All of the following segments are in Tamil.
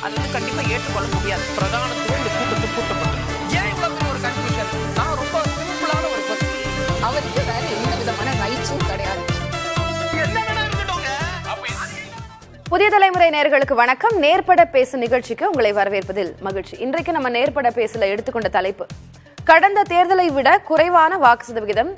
அது வந்து கண்டிப்பா ஏற்றுக்கொள்ள முடியாது. பிரதானத்துவம் இந்த கூட்டத்தில் கூட்டப்பட்டது. ஏன் இவ்வளவு பெரிய ஒரு கன்ஃபியூஷன்? நான் ரொம்ப சிம்பிளான ஒரு கொஸ்டின். அவருக்கு வேற எந்த விதமான ரைட்ஸும் கிடையாது. என்ன வேணா இருக்கட்டும்ங்க. புதிய தலைமுறை நேயர்களுக்கு வணக்கம். நேர்பட பேசு நிகழ்ச்சிக்கு உங்களை வரவேற்பதில் மகிழ்ச்சி. இன்றைக்கு நம்ம நேர்பட பேசல எடுத்துக்கொண்ட தலைப்பு, கடந்த தேர்தலை விட குறைவான வாக்கு சதவிகிதம்,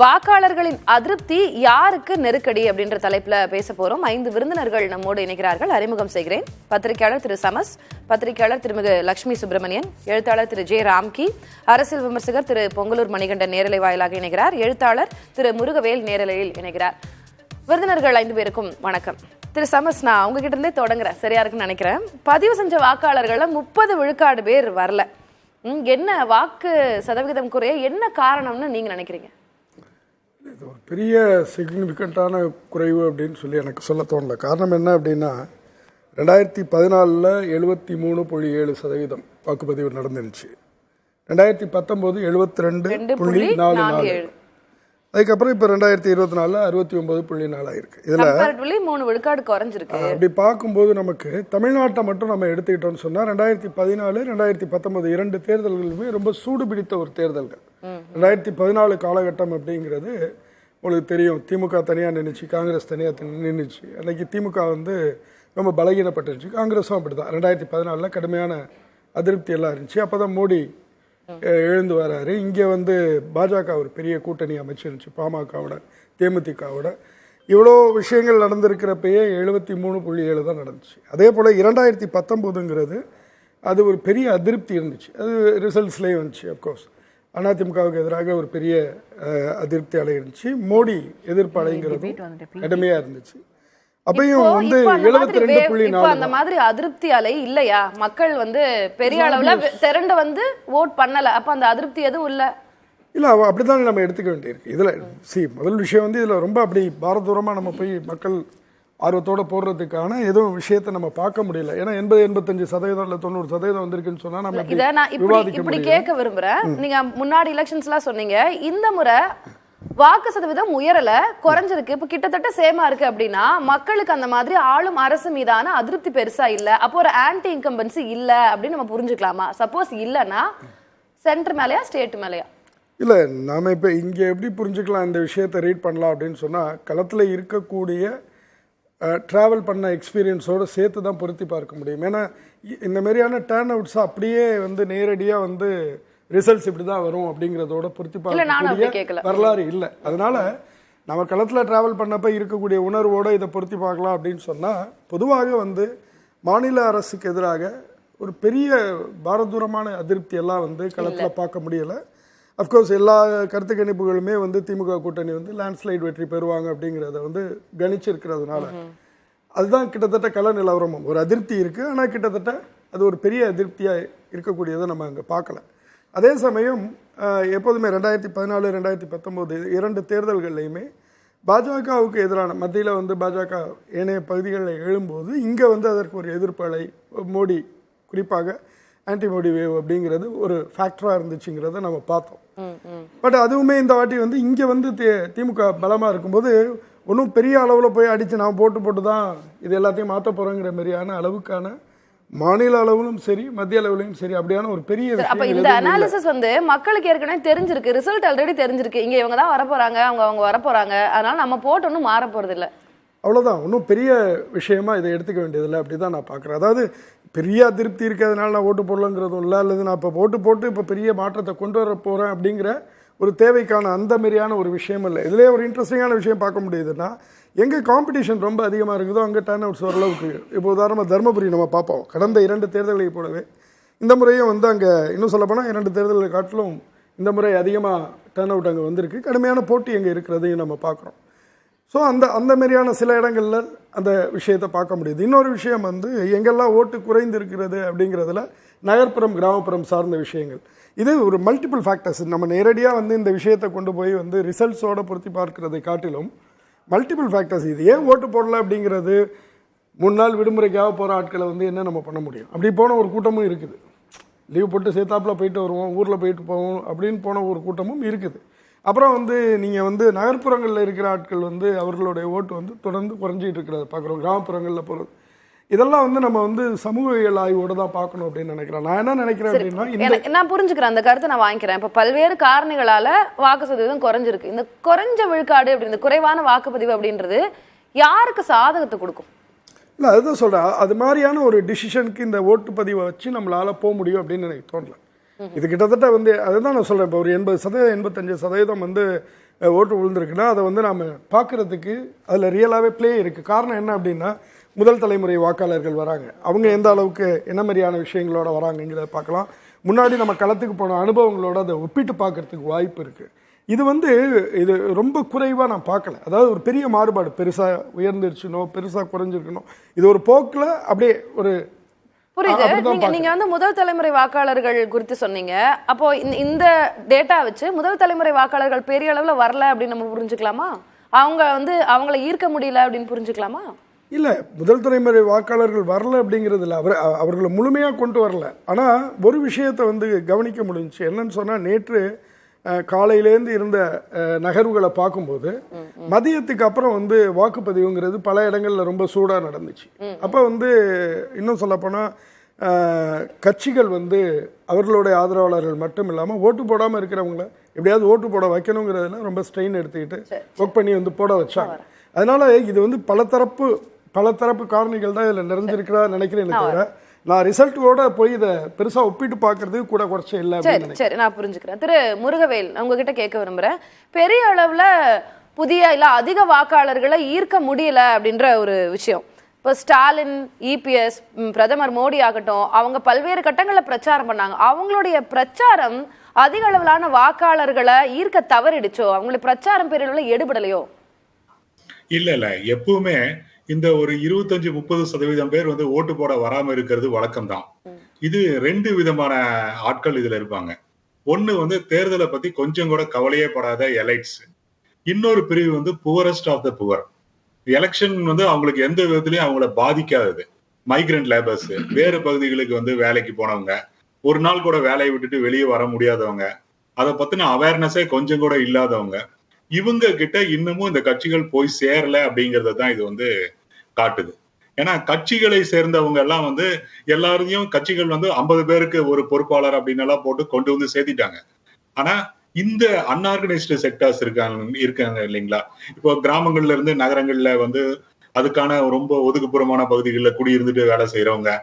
வாக்காளர்களின் அதிருப்தி யாருக்கு நெருக்கடி அப்படின்ற தலைப்புல பேச போறோம். 5 விருந்தினர்கள் நம்மோடு இணைகிறார்கள். அறிமுகம் செய்கிறேன். பத்திரிகையாளர் திரு சமஸ், பத்திரிகையாளர் திருமிகு லட்சுமி சுப்பிரமணியன், எழுத்தாளர் திரு ஜே ராம்கி, அரசியல் விமர்சகர் திரு பொங்கலூர் மணிகண்டன் நேரலை வாயிலாக இணைகிறார். எழுத்தாளர் திரு முருகவேல் நேரலையில் இணைகிறார். விருந்தினர்கள் 5 பேருக்கும் வணக்கம். திரு சமஸ், நான் உங்ககிட்ட இருந்தே தொடங்குறேன், சரியா இருக்குன்னு நினைக்கிறேன். பதிவு செஞ்ச வாக்காளர்கள் 30 விழுக்காடு பேர் வரல. என்ன வாக்கு சதவிகிதம் குறைய என்ன காரணம்னு நீங்க நினைக்கிறீங்க? இது ஒரு பெரிய சிக்னிஃபிகண்ட்டான குறைவு அப்படின்னு சொல்லி எனக்கு சொல்ல தோணல. காரணம் என்ன அப்படின்னா, 2014 73.7% வாக்குப்பதிவு நடந்துருச்சு. 2019 72.44. அதுக்கப்புறம் இப்போ 2024 69.4 ஆயிருக்கு. இதில் 3 விழுக்காடு குறைஞ்சிருக்கு. அப்படி பார்க்கும்போது நமக்கு தமிழ்நாட்டை மட்டும் நம்ம எடுத்துக்கிட்டோம்னு சொன்னால் 2014 2019 2 தேர்தல்களுமே ரொம்ப சூடு பிடித்த ஒரு தேர்தல்கள். 2014 காலகட்டம் அப்படிங்கிறது உங்களுக்கு தெரியும். திமுக தனியாக நின்றுச்சு, காங்கிரஸ் தனியாக நின்றுச்சு. அன்றைக்கி திமுக வந்து ரொம்ப பலகீனப்பட்டுருச்சு, காங்கிரஸும் அப்படி தான். 2014 கடுமையான அதிருப்தி எல்லாம் இருந்துச்சு. அப்போ தான் மோடி எழுந்து வராரு. இங்கே வந்து பாஜக ஒரு பெரிய கூட்டணி அமைச்சிருந்துச்சு, பாமகவோட தேமுதிகவோட. இவ்வளோ விஷயங்கள் நடந்திருக்கிறப்பயே 73.7 தான் நடந்துச்சு. அதே போல் 2019ங்கிறது அது ஒரு பெரிய அதிருப்தி இருந்துச்சு. அது ரிசல்ட்ஸ்லேயே வந்துச்சு. அப்கோர்ஸ் அதிமுகவுக்கு எதிராக ஒரு பெரிய அதிருப்தி அலை இருந்துச்சு. மோடி எதிர்ப்பு அலைங்கிறதும் கடுமையாக இருந்துச்சு. அப்பயும் வந்து 72.4 அந்த மாதிரி அதிருப்தி அலை இல்லையா? மக்கள் வந்து பெரிய அளவுல திரண்டு வந்து ஓட் பண்ணல. அப்ப அந்த அதிருப்தி எதுவும் இல்ல இல்ல, அப்படிதான் நம்ம எடுத்துக்க வேண்டியிருக்கு. இதுல முதல் விஷயம் வந்து இதுல ரொம்ப அப்படி பாரதூரமா நம்ம போய் மக்கள் ஆர்வத்தோட போடுறதுக்கான எதுவும் விஷயத்தை நம்ம பார்க்க முடியல. ஏன்னா 80-85% இல்ல 90% வந்திருக்குன்னு சொன்னா நம்ம இதை நான் இப்படி கேட்க விரும்புறேன். நீங்க முன்னாடி எலெக்ஷன்ஸ் எல்லாம் சொன்னீங்க, இந்த முறை வாக்கு சதவீதம் உயரல, குறைஞ்சிருக்கு, இப்ப கிட்டத்தட்ட சேமா இருக்கு அப்படின்னா மக்களுக்கு அந்த மாதிரி ஆளும் அரசு மீதான அதிருப்தி பெருசா இல்ல, அப்போ ஒரு ஆன்டி இன்கம்பன்சி இல்ல அப்படின்னு நம்ம புரிஞ்சுக்கலாமா? சப்போஸ் இல்லைன்னா சென்டர் மேலயா ஸ்டேட் மேலயா? இல்ல, நாம இப்ப இங்க எப்படி புரிஞ்சுக்கலாம் இந்த விஷயத்தை ரீட் பண்ணலாம் அப்படின்னு சொன்னா, களத்துல இருக்கக்கூடிய டிராவல் பண்ண எக்ஸ்பீரியன்ஸோட சேர்த்து தான் பொருத்தி பார்க்க முடியும். ஏன்னா இந்த மாதிரியான டேர்ன் அவுட்ஸ் அப்படியே வந்து நேரடியா வந்து ரிசல்ட்ஸ் இப்படி தான் வரும் அப்படிங்கிறதோட பொருத்தி பார்க்கக்கூடிய வரலாறு இல்லை. அதனால நம்ம களத்தில் டிராவல் பண்ணப்ப இருக்கக்கூடிய உணர்வோடு இதை பொருத்தி பார்க்கலாம் அப்படின்னு சொன்னால், பொதுவாக வந்து மாநில அரசுக்கு எதிராக ஒரு பெரிய பாரதூரமான அதிருப்தி எல்லாம் வந்து களத்தில் பார்க்க முடியலை. அஃப்கோர்ஸ் எல்லா கருத்து கணிப்புகளுமே வந்து திமுக கூட்டணி வந்து லேண்ட்ஸ்லைட் வெற்றி பெறுவாங்க அப்படிங்கிறத வந்து கணிச்சிருக்கிறதுனால அதுதான் கிட்டத்தட்ட கள நிலவரமும். ஒரு அதிருப்தி இருக்குது, ஆனால் கிட்டத்தட்ட அது ஒரு பெரிய அதிருப்தியாக இருக்கக்கூடியதை நம்ம அங்கே பார்க்கல. அதே சமயம் எப்போதுமே 2014 2019 2 தேர்தல்கள்லையுமே பாஜகவுக்கு எதிரான மத்தியில் வந்து பாஜக ஏனைய பகுதிகளில் எழும்போது இங்கே வந்து அதற்கு ஒரு எதிர்ப்பு அலை, மோடி குறிப்பாக ஆன்டி மோடி வேவ் அப்படிங்கிறது ஒரு ஃபேக்டராக இருந்துச்சுங்கிறத நம்ம பார்த்தோம். பட் அதுவுமே இந்த வாட்டி வந்து இங்கே வந்து திமுக பலமாக இருக்கும்போது ஒன்றும் பெரிய அளவில் போய் அடித்து நான் போட்டு தான் இது எல்லாத்தையும் மாற்ற போகிறோங்கிற மாதிரியான அளவுக்கான மாநில அளவிலும் சரி மத்திய அளவிலும் சரி அப்படியான ஒரு பெரிய அப்ப இந்த அனாலிசிஸ் வந்து மக்களுக்கு ஏற்கனவே தெரிஞ்சிருக்கு, ரிசல்ட் ஆல்ரெடி தெரிஞ்சிருக்கு, இங்க இவங்க தான் வரப்போறாங்க, அவங்க வரப்போறாங்க, அதனால நம்ம போட்டு ஒன்றும் மாற போறது இல்லை. அவ்வளோதான், ஒன்றும் பெரிய விஷயமா இதை எடுத்துக்க வேண்டியதில்லை அப்படிதான் நான் பார்க்குறேன். அதாவது பெரிய அதிருப்தி இருக்கிறதுனால நான் ஓட்டு போடலங்கிறதும் இல்லை, அல்லது நான் இப்போ போட்டு இப்போ பெரிய மாற்றத்தை கொண்டு வர போகிறேன் அப்படிங்கிற ஒரு தேவைக்கான அந்த மாதிரியான ஒரு விஷயம் இல்லை. இதுலேயே ஒரு இன்ட்ரெஸ்டிங்கான விஷயம் பார்க்க முடியுதுன்னா, எங்கே காம்படிஷன் ரொம்ப அதிகமாக இருக்குதோ அங்கே டர்ன் அவுட்ஸ் ஓரளவுக்கு. இப்போ உதாரணமாக தருமபுரி நம்ம பார்ப்போம். கடந்த 2 தேர்தல்களை போலவே இந்த முறையும் வந்து அங்கே இன்னும் சொல்லப்போனால் 2 தேர்தல்களை காட்டிலும் இந்த முறை அதிகமாக டர்ன் அவுட் அங்கே வந்திருக்கு. கடுமையான போட்டி அங்கே இருக்கிறதையும் நம்ம பார்க்குறோம். ஸோ அந்த மாதிரியான சில இடங்களில் அந்த விஷயத்தை பார்க்க முடியுது. இன்னொரு விஷயம் வந்து எங்கெல்லாம் ஓட்டு குறைந்து இருக்கிறது அப்படிங்கிறதுல நகர்ப்புறம் கிராமப்புறம் சார்ந்த விஷயங்கள். இது ஒரு மல்டிபிள் ஃபேக்டர்ஸ். நம்ம நேரடியாக வந்து இந்த விஷயத்தை கொண்டு போய் வந்து ரிசல்ட்ஸோடு பொருத்தி பார்க்கிறதை காட்டிலும் மல்டிபிள் ஃபேக்டர்ஸ். இது ஏன் ஓட்டு போடல அப்படிங்கிறது, 3 நாள் விடுமுறைக்காக போகிற ஆட்களை வந்து என்ன நம்ம பண்ண முடியும்? அப்படி போன ஒரு கூட்டமும் இருக்குது. லீவ் போட்டு சேர்த்தாப்பில் போயிட்டு வருவோம், ஊரில் போயிட்டு போவோம் அப்படின்னு போன ஒரு கூட்டமும் இருக்குது. அப்புறம் வந்து நீங்கள் வந்து நகர்ப்புறங்களில் இருக்கிற ஆட்கள் வந்து அவர்களுடைய ஓட்டு வந்து தொடர்ந்து குறைஞ்சிட்டு இருக்கிறத பார்க்குறோம். கிராமப்புறங்களில் போகிறது இதெல்லாம் வந்து நம்ம வந்து சமூகவியல் ஆய்வோட தான் பார்க்கணும் அப்படின்னு நினைக்கிறேன். நான் என்ன நினைக்கிறேன் அப்படின்னா நான் புரிஞ்சுக்கிறேன், அந்த கருத்தை நான் வாங்கிக்கிறேன். இப்ப பல்வேறு காரணிகளால வாக்கு சதவீதம் குறைஞ்சிருக்கு. இந்த குறைஞ்ச விழுக்காடு அப்படி இந்த குறைவான வாக்குப்பதிவு அப்படின்றது யாருக்கு சாதகத்தை கொடுக்கும்? இல்லை, அதுதான் சொல்கிறேன். அது மாதிரியான ஒரு டிசிஷனுக்கு இந்த ஓட்டுப்பதிவை வச்சு நம்மளால் போக முடியும் அப்படின்னு எனக்கு தோணல. இது கிட்டத்தட்ட வந்து அதுதான் நான் சொல்கிறேன். இப்போ ஒரு 80% 85% வந்து ஓட்டு விழுந்திருக்குன்னா அதை வந்து நாம் பார்க்குறதுக்கு அதில் ரியலாகவே ப்ளே இருக்குது. காரணம் என்ன அப்படின்னா, முதல் தலைமுறை வாக்காளர்கள் வராங்க. அவங்க எந்த அளவுக்கு என்ன மாதிரியான விஷயங்களோட வராங்கங்கிறத பார்க்கலாம். முன்னாடி நம்ம களத்துக்கு போன அனுபவங்களோட அதை ஒப்பிட்டு பார்க்கறதுக்கு வாய்ப்பு இருக்குது. இது வந்து இது ரொம்ப குறைவாக நான் பார்க்கல. அதாவது ஒரு பெரிய மாறுபாடு பெருசாக உயர்ந்துருச்சுனோ பெருசாக குறைஞ்சிருக்கணும். இது ஒரு போக்கில் அப்படியே ஒரு புரியுது. நீங்க வந்து முதல் தலைமுறை வாக்காளர்கள் குறித்து சொன்னீங்க. அப்போ இந்த டேட்டா வச்சு முதல் தலைமுறை வாக்காளர்கள் பெரிய அளவுல வரல அப்படின்னு நம்ம புரிஞ்சுக்கலாமா? அவங்க வந்து அவங்கள ஈர்க்க முடியல அப்படின்னு புரிஞ்சுக்கலாமா? இல்லை, முதல் தலைமுறை வாக்காளர்கள் வரல அப்படிங்கிறது இல்லை, அவர்களை முழுமையாக கொண்டு வரல. ஆனால் ஒரு விஷயத்தை வந்து கவனிக்க முடிஞ்சிச்சு. என்னன்னு சொன்னால், நேற்று காலையிலேருந்து இருந்த நகர்வுகளை பார்க்கும்போது மதியத்துக்கு அப்புறம் வந்து வாக்குப்பதிவுங்கிறது பல இடங்களில் ரொம்ப சூடாக நடந்துச்சு. அப்போ வந்து இன்னும் சொல்லப்போனால் கட்சிகள் வந்து அவர்களுடைய ஆதரவாளர்கள் மட்டும் இல்லாமல் ஓட்டு போடாமல் இருக்கிறவங்கள எப்படியாவது ஓட்டு போட வைக்கணுங்கிறதுல ரொம்ப ஸ்ட்ரெயின் எடுத்துக்கிட்டு ஒர்க் பண்ணி வந்து போட வச்சாங்க. அதனால இது வந்து பல தரப்பு காரணிகள் தான் இதில் நிறைஞ்சிருக்கிறா நினைக்கிறேன். தவிர நான் ரிசல்ட்டோட போய் இதை பெருசாக ஒப்பிட்டு பார்க்கறது கூட குறைச்ச இல்லை. சரி, நான் புரிஞ்சுக்கிறேன். திரு முருகவேல், உங்ககிட்ட கேட்க விரும்புகிறேன். பெரிய அளவில் புதிய இல்லை அதிக வாக்காளர்களை ஈர்க்க முடியல அப்படின்ற ஒரு விஷயம். இப்போ ஸ்டாலின், இபிஎஸ், பிரதமர் மோடி ஆகட்டும், அவங்க பல்வேறு கட்டங்களில் பிரச்சாரம் பண்ணாங்க. அவங்களுடைய பிரச்சாரம் அதிக அளவிலான வாக்காளர்களை ஈர்க்க தவறிடுச்சோ? அவங்களுடைய பிரச்சாரம் பெரிய அளவில் எடுபடலையோ? இல்ல, எப்பவுமே இந்த ஒரு 25-30% பேர் வந்து ஓட்டு போட வராம இருக்கிறது வழக்கம்தான். இது 2 விதமான ஆட்கள் இதுல இருப்பாங்க. ஒண்ணு வந்து தேர்தலை பத்தி கொஞ்சம் கூட கவலையே படாத எலைட்ஸ். இன்னொரு பிரிவு வந்து poorest of the poor. Election வந்து அவங்களுக்கு எந்த விதத்திலயும் அவங்கள பாதிக்காதது. மைக்ரண்ட் லேபர்ஸ், வேறு பகுதிகளுக்கு வந்து வேலைக்கு போனவங்க, ஒரு நாள் கூட வேலையை விட்டுட்டு வெளியே வர முடியாதவங்க, அதை பத்தின அவேர்னஸே கொஞ்சம் கூட இல்லாதவங்க, இவங்க கிட்ட இன்னமும் இந்த கட்சிகள் போய் சேரல அப்படிங்கறத தான் இது வந்து காட்டுது. ஏன்னா கட்சிகளை சேர்ந்தவங்க எல்லாம் வந்து எல்லாரையும் கட்சிகள் வந்து 50 பேருக்கு ஒரு பொறுப்பாளர் அப்படின்னு எல்லாம் போட்டு கொண்டு வந்து சேர்த்திட்டாங்க. ஆனா இந்த அன்ஆர்கனைஸ்டு செக்டர்ஸ் இருக்காங்க இல்லைங்களா? இப்போ கிராமங்கள்ல இருந்து நகரங்கள்ல வந்து அதுக்கான ரொம்ப ஒதுக்குப்புறமான பகுதிகளில் குடியிருந்துட்டு வேலை செய்யறவங்க,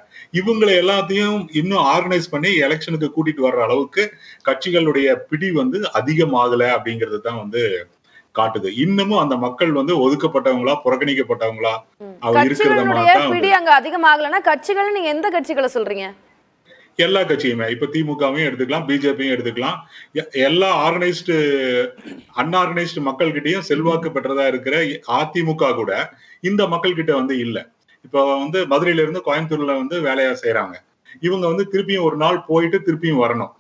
இவங்களை எல்லாத்தையும் இன்னும் ஆர்கனைஸ் பண்ணி எலெக்ஷனுக்கு கூட்டிட்டு வர்ற அளவுக்கு கட்சிகளுடைய பிடி வந்து அதிகமாகல அப்படிங்கிறது தான் வந்து காட்டுது. இன்னமும் அந்த மக்கள் வந்து ஒதுக்கப்பட்டவங்களா, புறக்கணிக்கப்பட்டவங்களா பிடி அங்க அதிகமாகலன்னா கட்சிகள் நீங்க எந்த கட்சிகளை சொல்றீங்க? எல்லா கட்சியுமே, இப்ப திமுகவையும் எடுத்துக்கலாம், பிஜேபியும் எடுத்துக்கலாம். எல்லா ஆர்கனைஸ்டு அன்ஆர்கனைஸ்டு மக்கள் கிட்டையும் செல்வாக்கு பெற்றதா இருக்கிற அதிமுக கூட இந்த மக்கள் கிட்ட வந்து இல்ல. இப்ப வந்து மதுரையில இருந்து கோயம்புத்தூர்ல வந்து வேலையா செய்யறாங்க. இவங்க வந்து திருப்பியும் ஒரு நாள் போயிட்டு திருப்பியும் வரணும்.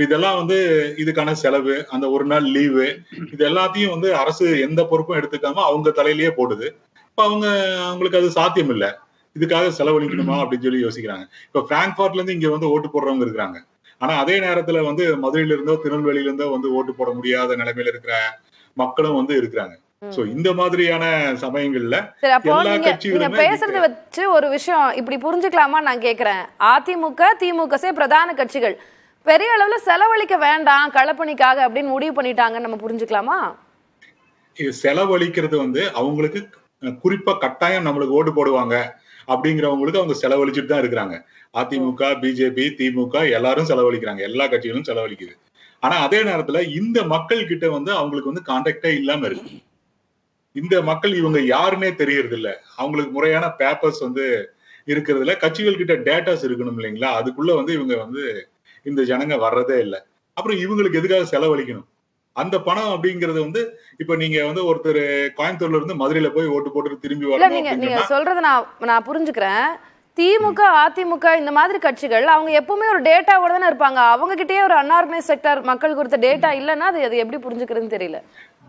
இதெல்லாம் வந்து இதுக்கான செலவு, அந்த ஒரு நாள் லீவு, இது எல்லாத்தையும் வந்து அரசு எந்த பொறுப்பும் எடுத்துக்காம அவங்க தலையிலேயே போடுது. இப்ப அவங்களுக்கு அது சாத்தியம் இல்லை. இதுக்காக செலவழிக்கணுமா அப்படின்னு சொல்லி யோசிக்கிறாங்க. இப்ப பிராங்க்ஃபர்ட்ல இருந்து இங்க வந்து ஓட்டு போடுறவங்க இருக்கிறாங்க. ஆனா அதே நேரத்துல வந்து மதுரையில இருந்தோ திருநெல்வேலியில இருந்தோ வந்து ஓட்டு போட முடியாத நிலைமையில இருக்கிற மக்களும் வந்து இருக்கிறாங்க. சோ இந்த மாதிரியான சமயங்கள்ல எல்லா கட்சிகளுமே பேசுறத வச்சு ஒரு விஷயம் இப்படி புரிஞ்சுக்கலாமா நான் கேக்குறேன். அதிமுக, திமுக பிரதான கட்சிகள் பெரிய அளவுல செலவழிக்க வேண்டாம் களப்பணிக்காக அப்படின்னு முடிவு பண்ணிட்டாங்கன்னு நம்ம புரிஞ்சுக்கலாமா? செலவழிக்கிறது வந்து அவங்களுக்கு குறிப்பா கட்டாயம் நம்மளுக்கு ஓட்டு போடுவாங்க அப்படிங்கிறவங்களுக்கு அவங்க செலவழிச்சுட்டு தான் இருக்கிறாங்க. அதிமுக, பிஜேபி, திமுக எல்லாரும் செலவழிக்கிறாங்க, எல்லா கட்சிகளும் செலவழிக்குது. ஆனா அதே நேரத்துல இந்த மக்கள் கிட்ட வந்து அவங்களுக்கு வந்து கான்டாக்டே இல்லாம இருக்கு. இந்த மக்கள் இவங்க யாருன்னே தெரியறது இல்ல. அவங்களுக்கு முறையான பேப்பர்ஸ் வந்து இருக்கிறது இல்ல. கட்சிகள் கிட்ட டேட்டாஸ் இருக்கணும் இல்லைங்களா? அதுக்குள்ள வந்து இவங்க வந்து இந்த ஜனங்க வர்றதே இல்லை. அப்புறம் இவங்களுக்கு எதுக்காக செலவழிக்கணும்? அந்த பணம் அப்படிங்கறது வந்து இப்ப நீங்க வந்து ஒருத்தர் கோயம்புத்தூர்ல இருந்து மதுரையில போய் ஓட்டு போட்டு திரும்பி வரணும். நீங்க சொல்றத நான் புரிஞ்சுக்கிறேன். திமுக, அதிமுக இந்த மாதிரி கட்சிகள் அவங்க எப்பவுமே ஒரு டேட்டாவோட தானே இருப்பாங்க. அவங்க கிட்டயே ஒரு அன்ஆர்கனைஸ் செக்டர் மக்கள் கொடுத்த டேட்டா இல்லைன்னா அது எப்படி புரிஞ்சுக்கிறதுன்னு தெரியல.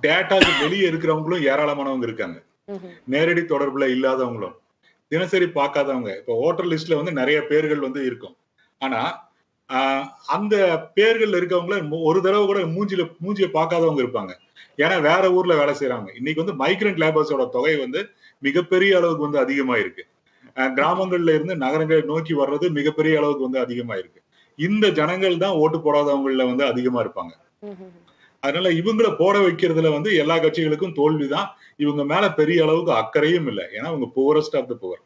டேட்டாக்கு வெளியே இருக்கிறவங்களும் ஏராளமானவங்க இருக்காங்க. நேரடி தொடர்புல இல்லாதவங்களும், தினசரி பார்க்காதவங்க. இப்ப ஓட்டர் லிஸ்ட்ல வந்து நிறைய பேர்கள் வந்து இருக்கும். ஆனா அந்த பேர்கள் இருக்கவங்கள ஒரு தடவை கூட மூஞ்சிய பார்க்காதவங்க இருப்பாங்க. ஏன்னா வேற ஊர்ல வேலை செய்யறாங்க. இன்னைக்கு வந்து மைக்ரண்ட் லேபர்ஸோட தொகை வந்து மிகப்பெரிய அளவுக்கு வந்து அதிகமா இருக்கு. கிராமங்கள்ல இருந்து நகரங்களை நோக்கி வர்றது மிகப்பெரிய அளவுக்கு வந்து அதிகமா இருக்கு. இந்த ஜனங்கள் தான் ஓட்டு போடாதவங்கள வந்து அதிகமா இருப்பாங்க. அதனால இவங்களை போட வைக்கிறதுல வந்து எல்லா கட்சிகளுக்கும் தோல்விதான். இவங்க மேல பெரிய அளவுக்கு அக்கறையும் இல்லை. ஏன்னா இவங்க புவரஸ்ட் ஆஃப் த புவர்.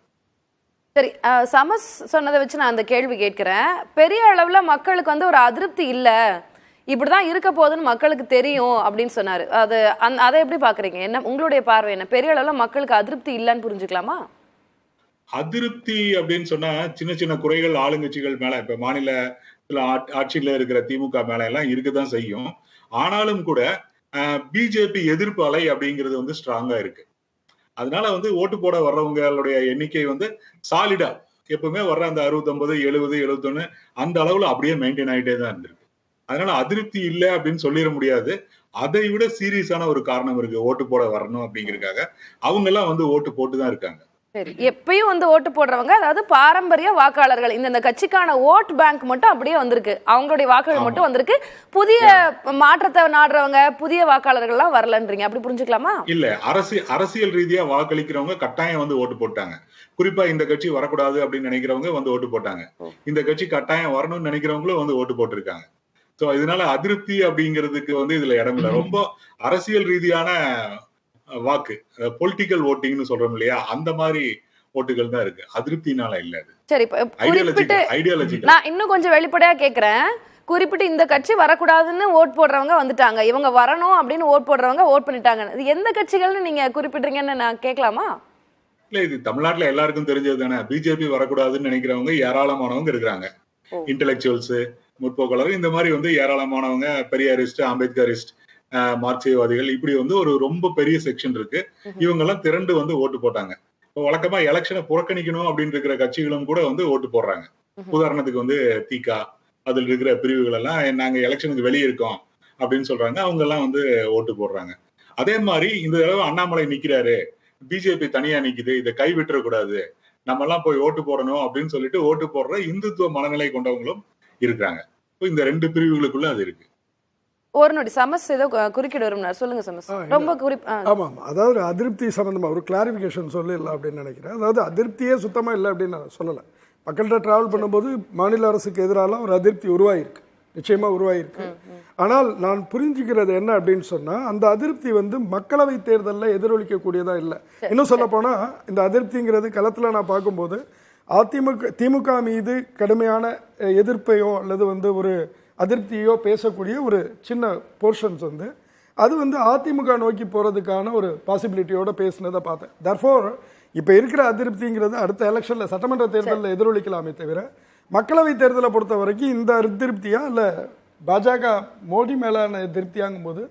சரி, சமஸ் சொன்னதை வச்சு நான் அந்த கேள்வி கேட்கிறேன். பெரிய அளவுல மக்களுக்கு வந்து ஒரு அதிருப்தி இல்ல, இப்படிதான் இருக்க போகுதுன்னு மக்களுக்கு தெரியும் அப்படின்னு சொன்னாரு. அதை எப்படி பாக்குறீங்க? என்ன உங்களுடைய பார்வை என்ன? பெரிய அளவுல மக்களுக்கு அதிருப்தி இல்லைன்னு புரிஞ்சுக்கலாமா? அதிருப்தி அப்படின்னு சொன்னா சின்ன சின்ன குறைகள் ஆளுங்கட்சிகள் மேல, இப்ப மாநிலத்துல ஆட்சியில இருக்கிற திமுக மேல எல்லாம் இருக்குதான் செய்யும். ஆனாலும் கூட பிஜேபி எதிர்ப்பு அலை அப்படிங்கிறது வந்து ஸ்ட்ராங்கா இருக்கு. அதனால வந்து ஓட்டு போட வர்றவங்களுடைய எண்ணிக்கை வந்து சாலிடா எப்பவுமே வர்ற அந்த 69, 70, 71 அந்த அளவுல அப்படியே மெயின்டைன் ஆகிட்டே தான் இருந்திருக்கு. அதனால அதிருப்தி இல்லை அப்படின்னு சொல்லிட முடியாது. அதை விட சீரியஸான ஒரு காரணம் இருக்கு ஓட்டு போட வரணும் அப்படிங்கிறதுக்காக. அவங்க எல்லாம் வந்து ஓட்டு போட்டுதான் இருக்காங்க. சரி, எப்பயும் வந்து ஓட்டு போடுறவங்க, அதாவது பாரம்பரிய வாக்காளர்கள், இந்த கட்சிக்கான ஓட் பேங்க் மட்டும் அப்படியே வந்திருக்கு, அவங்களுடைய வாக்குகள் மட்டும் வந்திருக்கு. புதிய மாற்றத்தை நாடுறவங்க, புதிய வாக்காளர்கள் எல்லாம் வரலன்றீங்க, அப்படி புரிஞ்சுக்கலாமா? இல்ல, அரசியல் ரீதியா வாக்களிக்கிறவங்க கட்டாயம் வந்து ஓட்டு போட்டாங்க. குறிப்பா இந்த கட்சி வரக்கூடாது அப்படின்னு நினைக்கிறவங்க வந்து ஓட்டு போட்டாங்க. இந்த கட்சி கட்டாயம் வரணும்னு நினைக்கிறவங்களும் வந்து ஓட்டு போட்டிருக்காங்க. சோ இதனால அதிருப்தி அப்படிங்கிறதுக்கு வந்து இதுல இடம் இல்லை. ரொம்ப அரசியல் ரீதியான வாக்கு, பொலிட்டிக்கல் ஓட்டிங்னு சொல்றோம் இல்லையா, அந்த மாதிரி ஓட்டுகள் தான் இருக்கு. அதிருப்தினால இல்ல. அது சரி, ஐடியாலஜிக்கல். நான் இன்னும் கொஞ்சம் வெளிப்படையா கேக்குறேன். குறிப்பிட்டு இந்த கட்சி வரக்கூடாதுன்னு ஓட் போடுறவங்க வந்துட்டாங்க, இவங்க வரணும் அப்படின்னு ஓட் போடுறவங்க ஓட் பண்ணிட்டாங்க. இது எந்த கட்சிகள்னு நீங்க குறிப்பிடுறீங்கன்னு நான் கேட்கலாமா? இல்ல, இது தமிழ்நாட்டுல எல்லாருக்கும் தெரிஞ்சது தானே. பிஜேபி வரக்கூடாதுன்னு நினைக்கிறவங்க ஏராளமானவங்க இருக்கிறாங்க. இன்டெலெக்சுவல்ஸ், முற்போக்காளர், இந்த மாதிரி வந்து ஏராளமானவங்க, பெரியாரிஸ்ட், அம்பேத்கரிஸ்ட், மார்க்சியவாதிகள், இப்படி வந்து ஒரு ரொம்ப பெரிய செக்ஷன் இருக்கு. இவங்க எல்லாம் திரண்டு வந்து ஓட்டு போட்டாங்க. வழக்கமா எலெக்ஷனை புறக்கணிக்கணும் அப்படின்னு இருக்கிற கட்சிகளும் கூட வந்து ஓட்டு போடுறாங்க. உதாரணத்துக்கு வந்து திகா, அதுல இருக்கிற பிரிவுகள் எல்லாம் நாங்க எலெக்ஷனுக்கு வெளியே இருக்கோம் அப்படின்னு சொல்றாங்க. அவங்க எல்லாம் வந்து ஓட்டு போடுறாங்க. அதே மாதிரி இந்த தடவை அண்ணாமலை நிக்கிறாரு, பிஜேபி தனியா நிக்குது, இதை கைவிட்டுற கூடாது, நம்ம எல்லாம் போய் ஓட்டு போடணும் அப்படின்னு சொல்லிட்டு ஓட்டு போடுற இந்துத்துவ மனநிலை கொண்டவங்களும் இருக்கிறாங்க. இந்த ரெண்டு பிரிவுகளுக்குள்ள அது இருக்கு. ஒரு நொடி, சமஸ் ஏதோ குறுக்கிட வரும், சொல்லுங்க சமஸ். ரொம்ப ஆமா, அதாவது அதிருப்தி சம்பந்தமா ஒரு கிளாரிபிகேஷன் சொல்லலாம் அப்படின்னு நினைக்கிறேன். அதாவது அதிருப்தியே சுத்தமா இல்லை அப்படின்னு நான் சொல்லலை. மக்கள்கிட்ட டிராவல் பண்ணும்போது மாநில அரசுக்கு எதிரான ஒரு அதிருப்தி உருவாயிருக்கு, நிச்சயமா உருவாயிருக்கு. ஆனால் நான் புரிஞ்சுக்கிறது என்ன அப்படின்னு சொன்னா, அந்த அதிருப்தி வந்து மக்களவை தேர்தலில் எதிரொலிக்கக்கூடியதா இல்லை. இன்னும் சொல்ல போனா இந்த அதிருப்திங்கிறது களத்துல நான் பார்க்கும்போது திமுக மீது கடுமையான எதிர்ப்பையோ அல்லது வந்து ஒரு அதிருப்தியோ பேசக்கூடிய ஒரு சின்ன போர்ஷன்ஸ் வந்து அது வந்து அதிமுக நோக்கி போகிறதுக்கான ஒரு பாசிபிலிட்டியோட பேசினதை பார்த்தேன். தர்ஃபோர் இப்போ இருக்கிற அதிருப்திங்கிறது அடுத்த எலெக்ஷனில் சட்டமன்ற தேர்தலில் எதிரொலிக்கலாமே தவிர மக்களவை தேர்தலை பொறுத்த வரைக்கும் இந்த அதிருப்தியா இல்லை பாஜக மோடி மேலான திருப்தியாகும் போது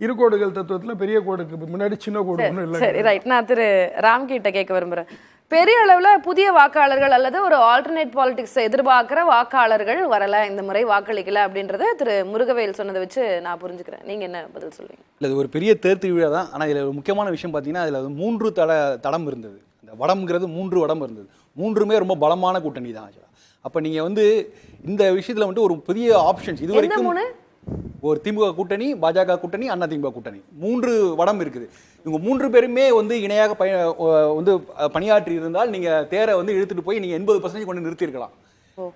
இரு கோடுகள் தத்துவத்தில் பெரிய கோடுக்கு முன்னாடி சின்ன கோடு ஒன்றும் இல்லை. சரி, ரைட். நான் திரு ராம் கிட்ட கேட்க விரும்புகிறேன். பெரிய அளவுல புதிய வாக்காளர்கள் அல்லது ஒரு ஆல்டர்னேட் பாலிடிக்ஸ் எதிர்பார்க்கிற வாக்காளர்கள் வரல, இந்த முறை வாக்களிக்கல அப்படின்றத திரு முருகவேல் சொன்னதை வச்சு நான் புரிஞ்சுக்கிறேன். நீங்க என்ன பதில் சொல்றீங்க? இல்லை, இது ஒரு பெரிய தேர் திருவிழா தான். ஆனால் இதில் ஒரு முக்கியமான விஷயம் பார்த்தீங்கன்னா, அதில் 3 தடம் இருந்தது. அந்த வடம்ங்கிறது 3 வடம் இருந்தது. 3மே ரொம்ப பலமான கூட்டணி தான். அப்போ நீங்கள் வந்து இந்த விஷயத்தில் வந்துட்டு ஒரு பெரிய ஆப்ஷன்ஸ் இது வரைக்கும் ஒரு திமுக கூட்டணி, பாஜக கூட்டணி, அண்ணா திமுக கூட்டணி 3 வடம் இருக்குது. இவங்க 3 பேருமே வந்து இணையாக வந்து பணியாற்றி இருந்தால் நீங்க தேரை வந்து இழுத்துட்டு போய் நீங்க 80% கொண்டு நிறுத்திருக்கலாம்.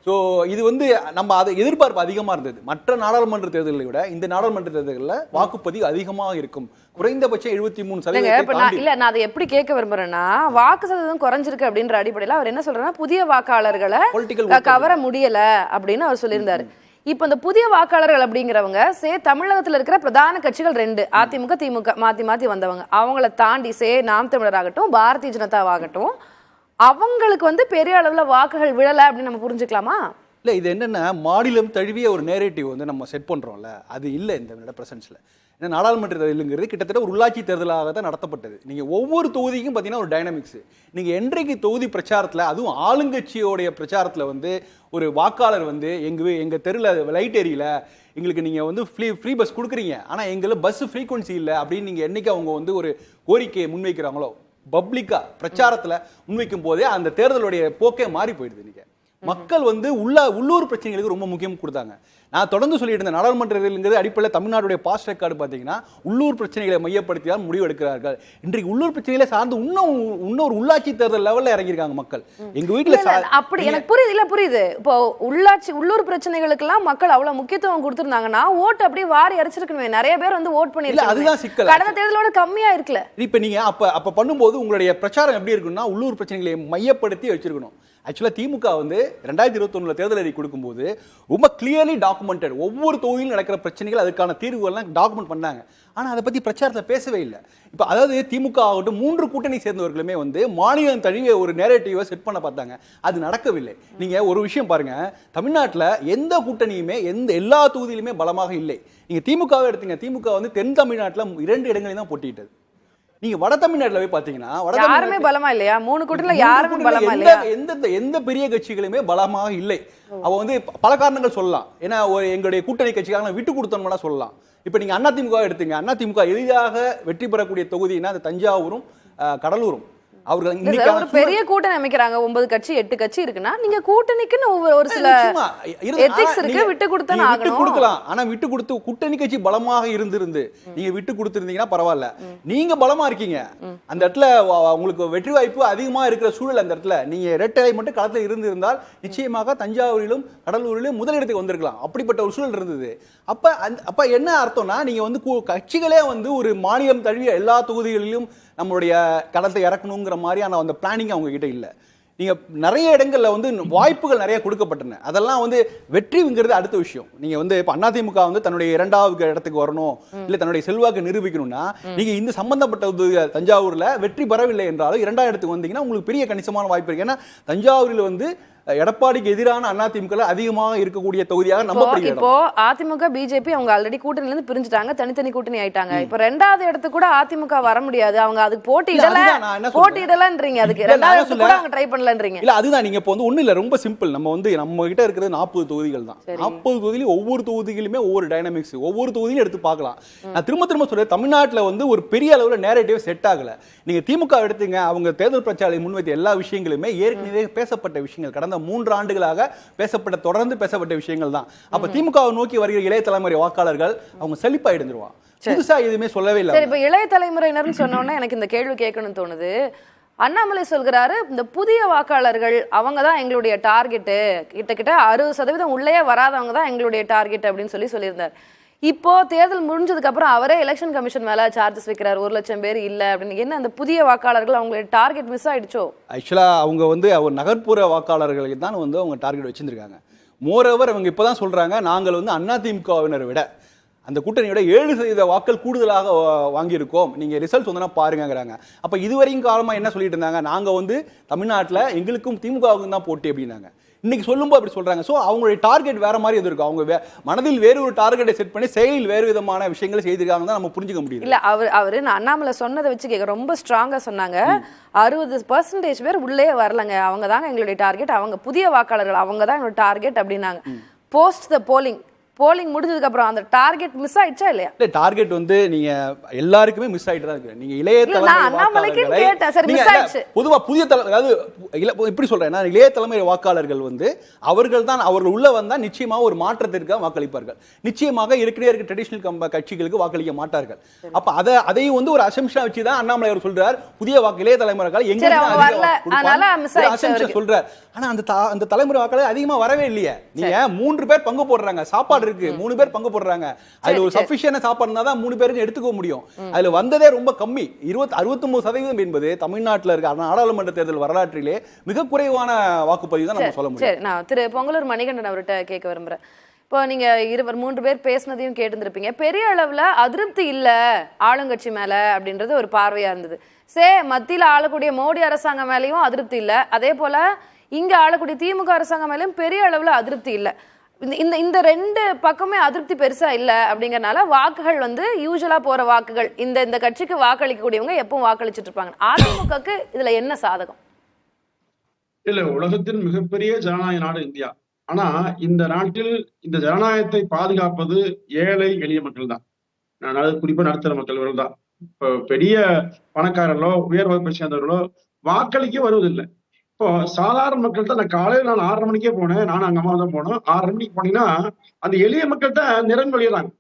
ஸோ இது வந்து நம்ம அதை எதிர்பார்ப்பு அதிகமா இருந்தது. மற்ற நாடாளுமன்ற தேர்தலை விட இந்த நாடாளுமன்ற தேர்தலில் வாக்குப்பதிவு அதிகமாக இருக்கும். குறைந்தபட்சம் 73%. இல்ல, நான் அதை எப்படி கேட்க விரும்புறேன்னா, வாக்கு சதவீதம் குறைஞ்சிருக்கு அப்படின்ற அடிப்படையில் அவர் என்ன சொல்றாருன்னா, புதிய வாக்காளர்களை கவர முடியல அப்படின்னு அவர் சொல்லியிருந்தாரு. இப்ப இந்த புதிய வாக்காளர்கள் அப்படிங்கிறவங்க தமிழகத்துல இருக்கிற பிரதான கட்சிகள் 2, அதிமுக திமுக மாத்தி மாத்தி வந்தவங்க, அவங்கள தாண்டி நாம் தமிழர் ஆகட்டும், பாரதிய ஜனதாவாகட்டும், அவங்களுக்கு வந்து பெரிய அளவுல வாக்குகள் விழல அப்படின்னு நம்ம புரிஞ்சுக்கலாமா? இல்ல, இது என்னன்னா மாநிலம் தழுவிய ஒரு நேரேட்டிவ் வந்து நம்ம செட் பண்றோம்ல, அது இல்லை இந்த பிரசன்ஸ்ல. ஏன்னா நாடாளுமன்ற தேர்தலுங்கிறது கிட்டத்தட்ட ஒரு உள்ளாட்சி தேர்தலாக தான் நடத்தப்பட்டது. நீங்க ஒவ்வொரு தொகுதிக்கும் பார்த்தீங்கன்னா ஒரு டைனமிக்ஸ். நீங்க என்றைக்கு தொகுதி பிரச்சாரத்தில், அதுவும் ஆளுங்கட்சியோடைய பிரச்சாரத்தில் வந்து ஒரு வாக்காளர் வந்து எங்க தெருவில் லைட் எரியல, எங்களுக்கு நீங்க வந்து ஃப்ரீ பஸ் கொடுக்குறீங்க, ஆனா எங்களுக்கு பஸ் ஃப்ரீக்வன்சி இல்லை அப்படின்னு நீங்க என்னைக்கு அவங்க வந்து ஒரு கோரிக்கையை முன்வைக்கிறாங்களோ, பப்ளிக்கா பிரச்சாரத்தில் முன்வைக்கும் போதே அந்த தேர்தலுடைய போக்கே மாறி போயிடுது. நீங்க மக்கள் வந்து உள்ளூர் பிரச்சனைகளுக்கு ரொம்ப முக்கியம் கொடுத்தாங்க. நான் தொடர்ந்து சொல்லிட்டு இருந்தேன், நாடாளுமன்றங்கிறது அடிப்படையில் தமிழ்நாடுடைய பாஸ்ட் ரெக்கார்டு பார்த்தீங்கன்னா உள்ளூர் பிரச்சனைகளை மையப்படுத்தி தான் முடிவு எடுக்கிறார்கள். இன்றைக்கு உள்ளூர் பிரச்சனைகளை சார்ந்து இன்னொரு உள்ளாட்சி தேர்தல் லெவலில் இறங்கியிருக்காங்க மக்கள். எங்க வீட்டுல அப்படி எனக்கு புரியுது. இப்போ உள்ளூர் பிரச்சனைகளுக்கெல்லாம் மக்கள் அவ்வளவு முக்கியத்துவம் கொடுத்திருந்தாங்கன்னா ஓட்டு அப்படியே வாரி அரைச்சிருக்கணுமே. நிறைய பேர் வந்து ஓட் பண்ணிருக்காங்க. அதுதான் சிக்கல். கடந்த தேர்தலோட கம்மியா இருக்குல்ல. இப்ப நீங்க அப்ப பண்ணும்போது உங்களுடைய பிரச்சாரம் எப்படி இருக்குன்னா உள்ளூர் பிரச்சனைகளை மையப்படுத்தி வச்சிருக்கணும். ஆக்சுவலா திமுக வந்து 2021 தேர்தல் அறிக்கை கொடுக்கும்போது ரொம்ப கிளியர்லி டாக்குமெண்டட் ஒவ்வொரு தொகுதியிலும் நடக்கிற பிரச்சனைகள் அதுக்கான தீர்வுகள்லாம் டாக்குமெண்ட் பண்ணாங்க. ஆனா அதை பத்தி பிரச்சாரத்தில் பேசவே இல்லை. இப்ப அதாவது திமுக ஆகட்டும் 3 கூட்டணி சேர்ந்தவர்களுமே வந்து மாநிலம் தழுவிய ஒரு நேரேட்டிவை செட் பண்ண பார்த்தாங்க. அது நடக்கவில்லை. நீங்க ஒரு விஷயம் பாருங்க, தமிழ்நாட்டில் எந்த கூட்டணியுமே எல்லா தொகுதியிலுமே பலமாக இல்லை. நீங்க திமுகவை எடுத்தீங்க, திமுக வந்து தென் தமிழ்நாட்டில் 2 இடங்களில் தான் போட்டியிட்டது. நீங்க வட தமிழ்நாட்டுல போய் பாத்தீங்கன்னா யாருமே பலமா இல்லையா? 3 கூட்டணில யாருமே பலமா இல்லையா? எந்த பெரிய கட்சிகளுமே பலமாக இல்லை. அவ வந்து பல காரணங்கள் சொல்லலாம். ஏன்னா எங்களுடைய கூட்டணி கட்சிக்காக விட்டு கொடுத்தோம்னா சொல்லலாம். இப்ப நீங்க அதிமுக எடுத்தீங்க, அதிமுக எளிதாக வெற்றி பெறக்கூடிய தொகுதினா அது தஞ்சாவூரும் கடலூரும். அவர்கள் பெரிய கூட்டணி அமைக்கிறாங்க. 9 கட்சி 8 கட்சி இருக்குன்னா நீங்க கூட்டணிக்குன்னு ஒரு சில எதிக்ஸ் இருக்கு. விட்டு கொடுக்கலாம். ஆனா விட்டு கொடுத்து கூட்டணி கட்சி பலமாக இருந்து நீங்க விட்டு கொடுத்திருந்தீங்கன்னா பரவாயில்ல. நீங்க பலமா இருக்கீங்க, அந்த இடத்துல உங்களுக்கு வெற்றி வாய்ப்பு அதிகமா இருக்கிற சூழல். அந்த இடத்துல நீங்க இரட்டை மட்டும் களத்தில் இருந்தால் நிச்சயமாக தஞ்சாவூரிலும் கடலூரிலும் முதலிடத்துக்கு வந்திருக்கலாம். அப்படிப்பட்ட ஒரு சூழல் இருந்தது. அப்ப என்ன அர்த்தம்னா நீங்க வந்து கட்சிகளே வந்து ஒரு மாநிலம் தழுவிய எல்லா தொகுதிகளிலும் நம்மளுடைய களத்தை இறக்கணுங்கிற மாதிரியான அந்த பிளானிங் அவங்க கிட்ட இல்லை. நீங்க நிறைய இடங்கள்ல வந்து வாய்ப்புகள் நிறைய கொடுக்கப்பட்டன. அதெல்லாம் வந்து வெற்றிங்கிறது அடுத்த விஷயம். நீங்க வந்து இப்ப அதிமுக வந்து தன்னுடைய 2வது இடத்துக்கு வரணும், இல்ல தன்னுடைய செல்வாக்கு நிரூபிக்கணும்னா நீங்க இந்த சம்பந்தப்பட்ட தஞ்சாவூர்ல வெற்றி பெறவில்லை என்றாலும் 2வது இடத்துக்கு வந்தீங்கன்னா உங்களுக்கு பெரிய கணிசமான வாய்ப்பு இருக்கு. ஏன்னா தஞ்சாவூரில் வந்து எடப்பாடிக்கு எதிரான அதிமுக அதிகமாக இருக்கக்கூடிய தொகுதியாக நம்பப்படுகிறது. இப்போ அதிமுக பிஜேபி அவங்க ஆல்ரெடி கூட்டணில இருந்து பிரிஞ்சுட்டாங்க, தனித்தனி கூட்டணி ஆயிட்டாங்க. இப்போ 2வது இடத்துக்கு கூட அதிமுக வர முடியாது. அவங்க அதுக்கு போட்டியிடலன்றீங்க. அதுக்கு 2வது இடத்துக்கு கூட அவங்க ட்ரை பண்ணலன்றீங்க. இல்ல அதுதான் நீங்க இப்போ வந்து ஒண்ணு இல்ல, ரொம்ப சிம்பிள். நம்ம கிட்ட இருக்கிறது 40 தொகுதிகள் தான். 40 தொகுதியில ஒவ்வொரு தொகுதியிலுமே ஒவ்வொரு டைனமிக்ஸ், ஒவ்வொரு தொகுதியிலும் எடுத்து பார்க்கலாம். நான் திரும்ப சொல்றேன், தமிழ்நாட்டுல வந்து ஒரு பெரிய அளவுல நேரேட்டிவ் செட் ஆகல. நீங்க திமுக எடுத்தீங்க, அவங்க தேர்தல் பிரச்சாரத்தை முன்வைத்த எல்லா விஷயங்களுமே ஏற்கனவே பேசப்பட்ட விஷயங்கள், கடந்த 3 ஆண்டுகளாக தொடர்ந்து பேசப்பட்ட விஷயங்கள் தான். அப்ப திமுகவை நோக்கி வருகிற இளைய தலைமுறை வாக்காளர்கள் அவங்க செழிப்பாயிடுவாங்க. புதுசா எதுவுமே சொல்லவே இல்லை. சரி, இப்ப இளைய தலைமுறையினர்னு சொன்னோன்னா எனக்கு இந்த கேள்வி கேட்கணும்னு தோணுது. அண்ணாமலை சொல்கிறாரு, இந்த புதிய வாக்காளர்கள் அவங்க தான் எங்களுடைய டார்கெட்டு, கிட்டத்தட்ட 60% உள்ளே வராதவங்க தான் எங்களுடைய டார்கெட் அப்படின்னு சொல்லியிருந்தார். இப்போ தேர்தல் முடிஞ்சதுக்கு அப்புறம் அவரே எலெக்ஷன் கமிஷன் மேல சார்ஜஸ் வைக்கிறார், 1 லட்சம் பேர் இல்ல அப்படின்னு. என்ன அந்த புதிய வாக்காளர்கள் அவங்களுடைய டார்கெட் மிஸ் ஆயிடுச்சோ? ஆக்சுவலா அவங்க வந்து நகர்ப்புற வாக்காளர்களுக்கு தான் வந்து அவங்க டார்கெட் வச்சிருக்காங்க. மோரோவர் அவங்க இப்பதான் சொல்றாங்க, நாங்கள் வந்து அதிமுகவினரை விட அந்த கூட்டணியோட 7% வாக்கள் கூடுதலாக வாங்கியிருக்கோம், நீங்க ரிசல்ட்ஸ் வந்து பாருங்கிறாங்க. அப்ப இதுவரையும் காலமா என்ன சொல்லிட்டு இருந்தாங்க, நாங்க வந்து தமிழ்நாட்டில் எங்களுக்கும் திமுகவுக்கும் தான் போட்டி அப்படின்னாங்க. இன்னைக்கு சொல்லும்போது அப்படி சொல்றாங்க. சோ அவங்களுடைய டார்கெட் வேற மாதிரி எது இருக்கும், அவங்க மனதில் வேறு ஒரு டார்கெட்டை செட் பண்ணி செயலில் வேறு விதமான விஷயங்களை செய்திருக்காங்க தான் நம்ம புரிஞ்சுக்க முடியும். இல்ல அவரு அண்ணாமலை சொன்னதை வச்சு கேட்க ரொம்ப ஸ்ட்ராங்கா சொன்னாங்க. 60% பேர் உள்ளே வரலங்க, அவங்க தாங்க எங்களுடைய டார்கெட், அவங்க புதிய வாக்காளர்கள் அவங்க தான் எங்களுடைய டார்கெட் அப்படின்னாங்க. போஸ்ட் த போலிங் முடிஞ்சதுக்கு அப்புறம் அந்த டார்கெட் மிஸ் ஆயிடுச்சா இல்லையா? இல்ல டார்கெட் வந்து நீங்க எல்லாருக்குமே மிஸ் ஆயிட்டு தான் இருக்கு. நீங்க இளைய தலைமுறை பொதுவா புதிய அதாவது இப்படி சொல்றேன், இளைய தலைமுறை வாக்காளர்கள் வந்து அவர்கள் உள்ள வந்தா நிச்சயமா ஒரு மாற்றத்திற்கு வாக்களிப்பார்கள். நிச்சயமாக ஏற்கனவே இருக்க ட்ரெடிஷனல் கட்சிகளுக்கு வாக்களிக்க மாட்டார்கள். அப்ப அதையும் வந்து ஒரு அசம்ஷனா வச்சு தான் அண்ணாமலை அவர் சொல்றார், புதிய இளைய தலைமுறைகள் எங்க சொல்றார். ஆனா அந்த தலைமுறை வாக்காளர் அதிகமா வரவே இல்லையே. நீங்க 3 பேர் பங்கு போடுறாங்க, சாப்பாடு இருக்கு, 3 பேர் பங்கு போடுறாங்க, அதுல ஒரு சஃபிஷியன்ட் சாப்பாடு இருந்தா தான் 3 பேருக்கு எடுத்துக்க முடியும். அதுல வந்ததே ரொம்ப கம்மி. 69% என்பது தமிழ்நாட்டில் இருக்க நாடாளுமன்ற தேர்தல் வரலாற்றிலே மிக குறைவான வாக்குப்பதிவு தான் நம்ம சொல்ல முடியும். சரி, நான் திரு பொங்கலூர் மணிகண்டன் அவர்கிட்ட கேட்க விரும்புறேன். இப்போ நீங்க 3 பேர் பேசினதையும் கேட்டுருப்பீங்க. பெரிய அளவுல அதிருப்தி இல்ல ஆளுங்கட்சி மேல அப்படின்றது ஒரு பார்வையா இருந்தது. மத்தியில ஆளக்கூடிய மோடி அரசாங்கம் மேலயும் அதிருப்தி இல்ல, அதே போல இங்க ஆளக்கூடிய திமுக அரசாங்கம் மேலயும் பெரிய அளவுல அதிருப்தி இல்ல. இந்த 2 பக்கமே அதிருப்தி பெருசா இல்ல அப்படிங்கறனால வாக்குகள் வந்து யூசுவலா போற வாக்குகள், இந்த கட்சிக்கு வாக்களிக்கக்கூடியவங்க எப்பவும் வாக்களிச்சுட்டு இருப்பாங்க. அதிமுகக்கு இதுல என்ன சாதகம்? இல்ல, உலகத்தின் மிகப்பெரிய ஜனநாயக நாடு இந்தியா. ஆனா இந்த நாட்டில் இந்த ஜனநாயகத்தை பாதுகாப்பது ஏழை எளிய மக்கள் தான், குறிப்பா நடுத்தர மக்கள் தான். இப்ப பெரிய பணக்காரர்களோ உயர் வகுப்பை சேர்ந்தவர்களோ வாக்களிக்க வருவதில்லை. இப்போ சாதாரண மக்கள்கிட்ட நான் காலையில 6:30 மணிக்கே போனேன். நானும் அங்க அம்மா தான் போனோம். 6:30 மணிக்கு போனீங்கன்னா அந்த எளிய மக்கள்கிட்ட நிறம் வெளியிடறாங்க.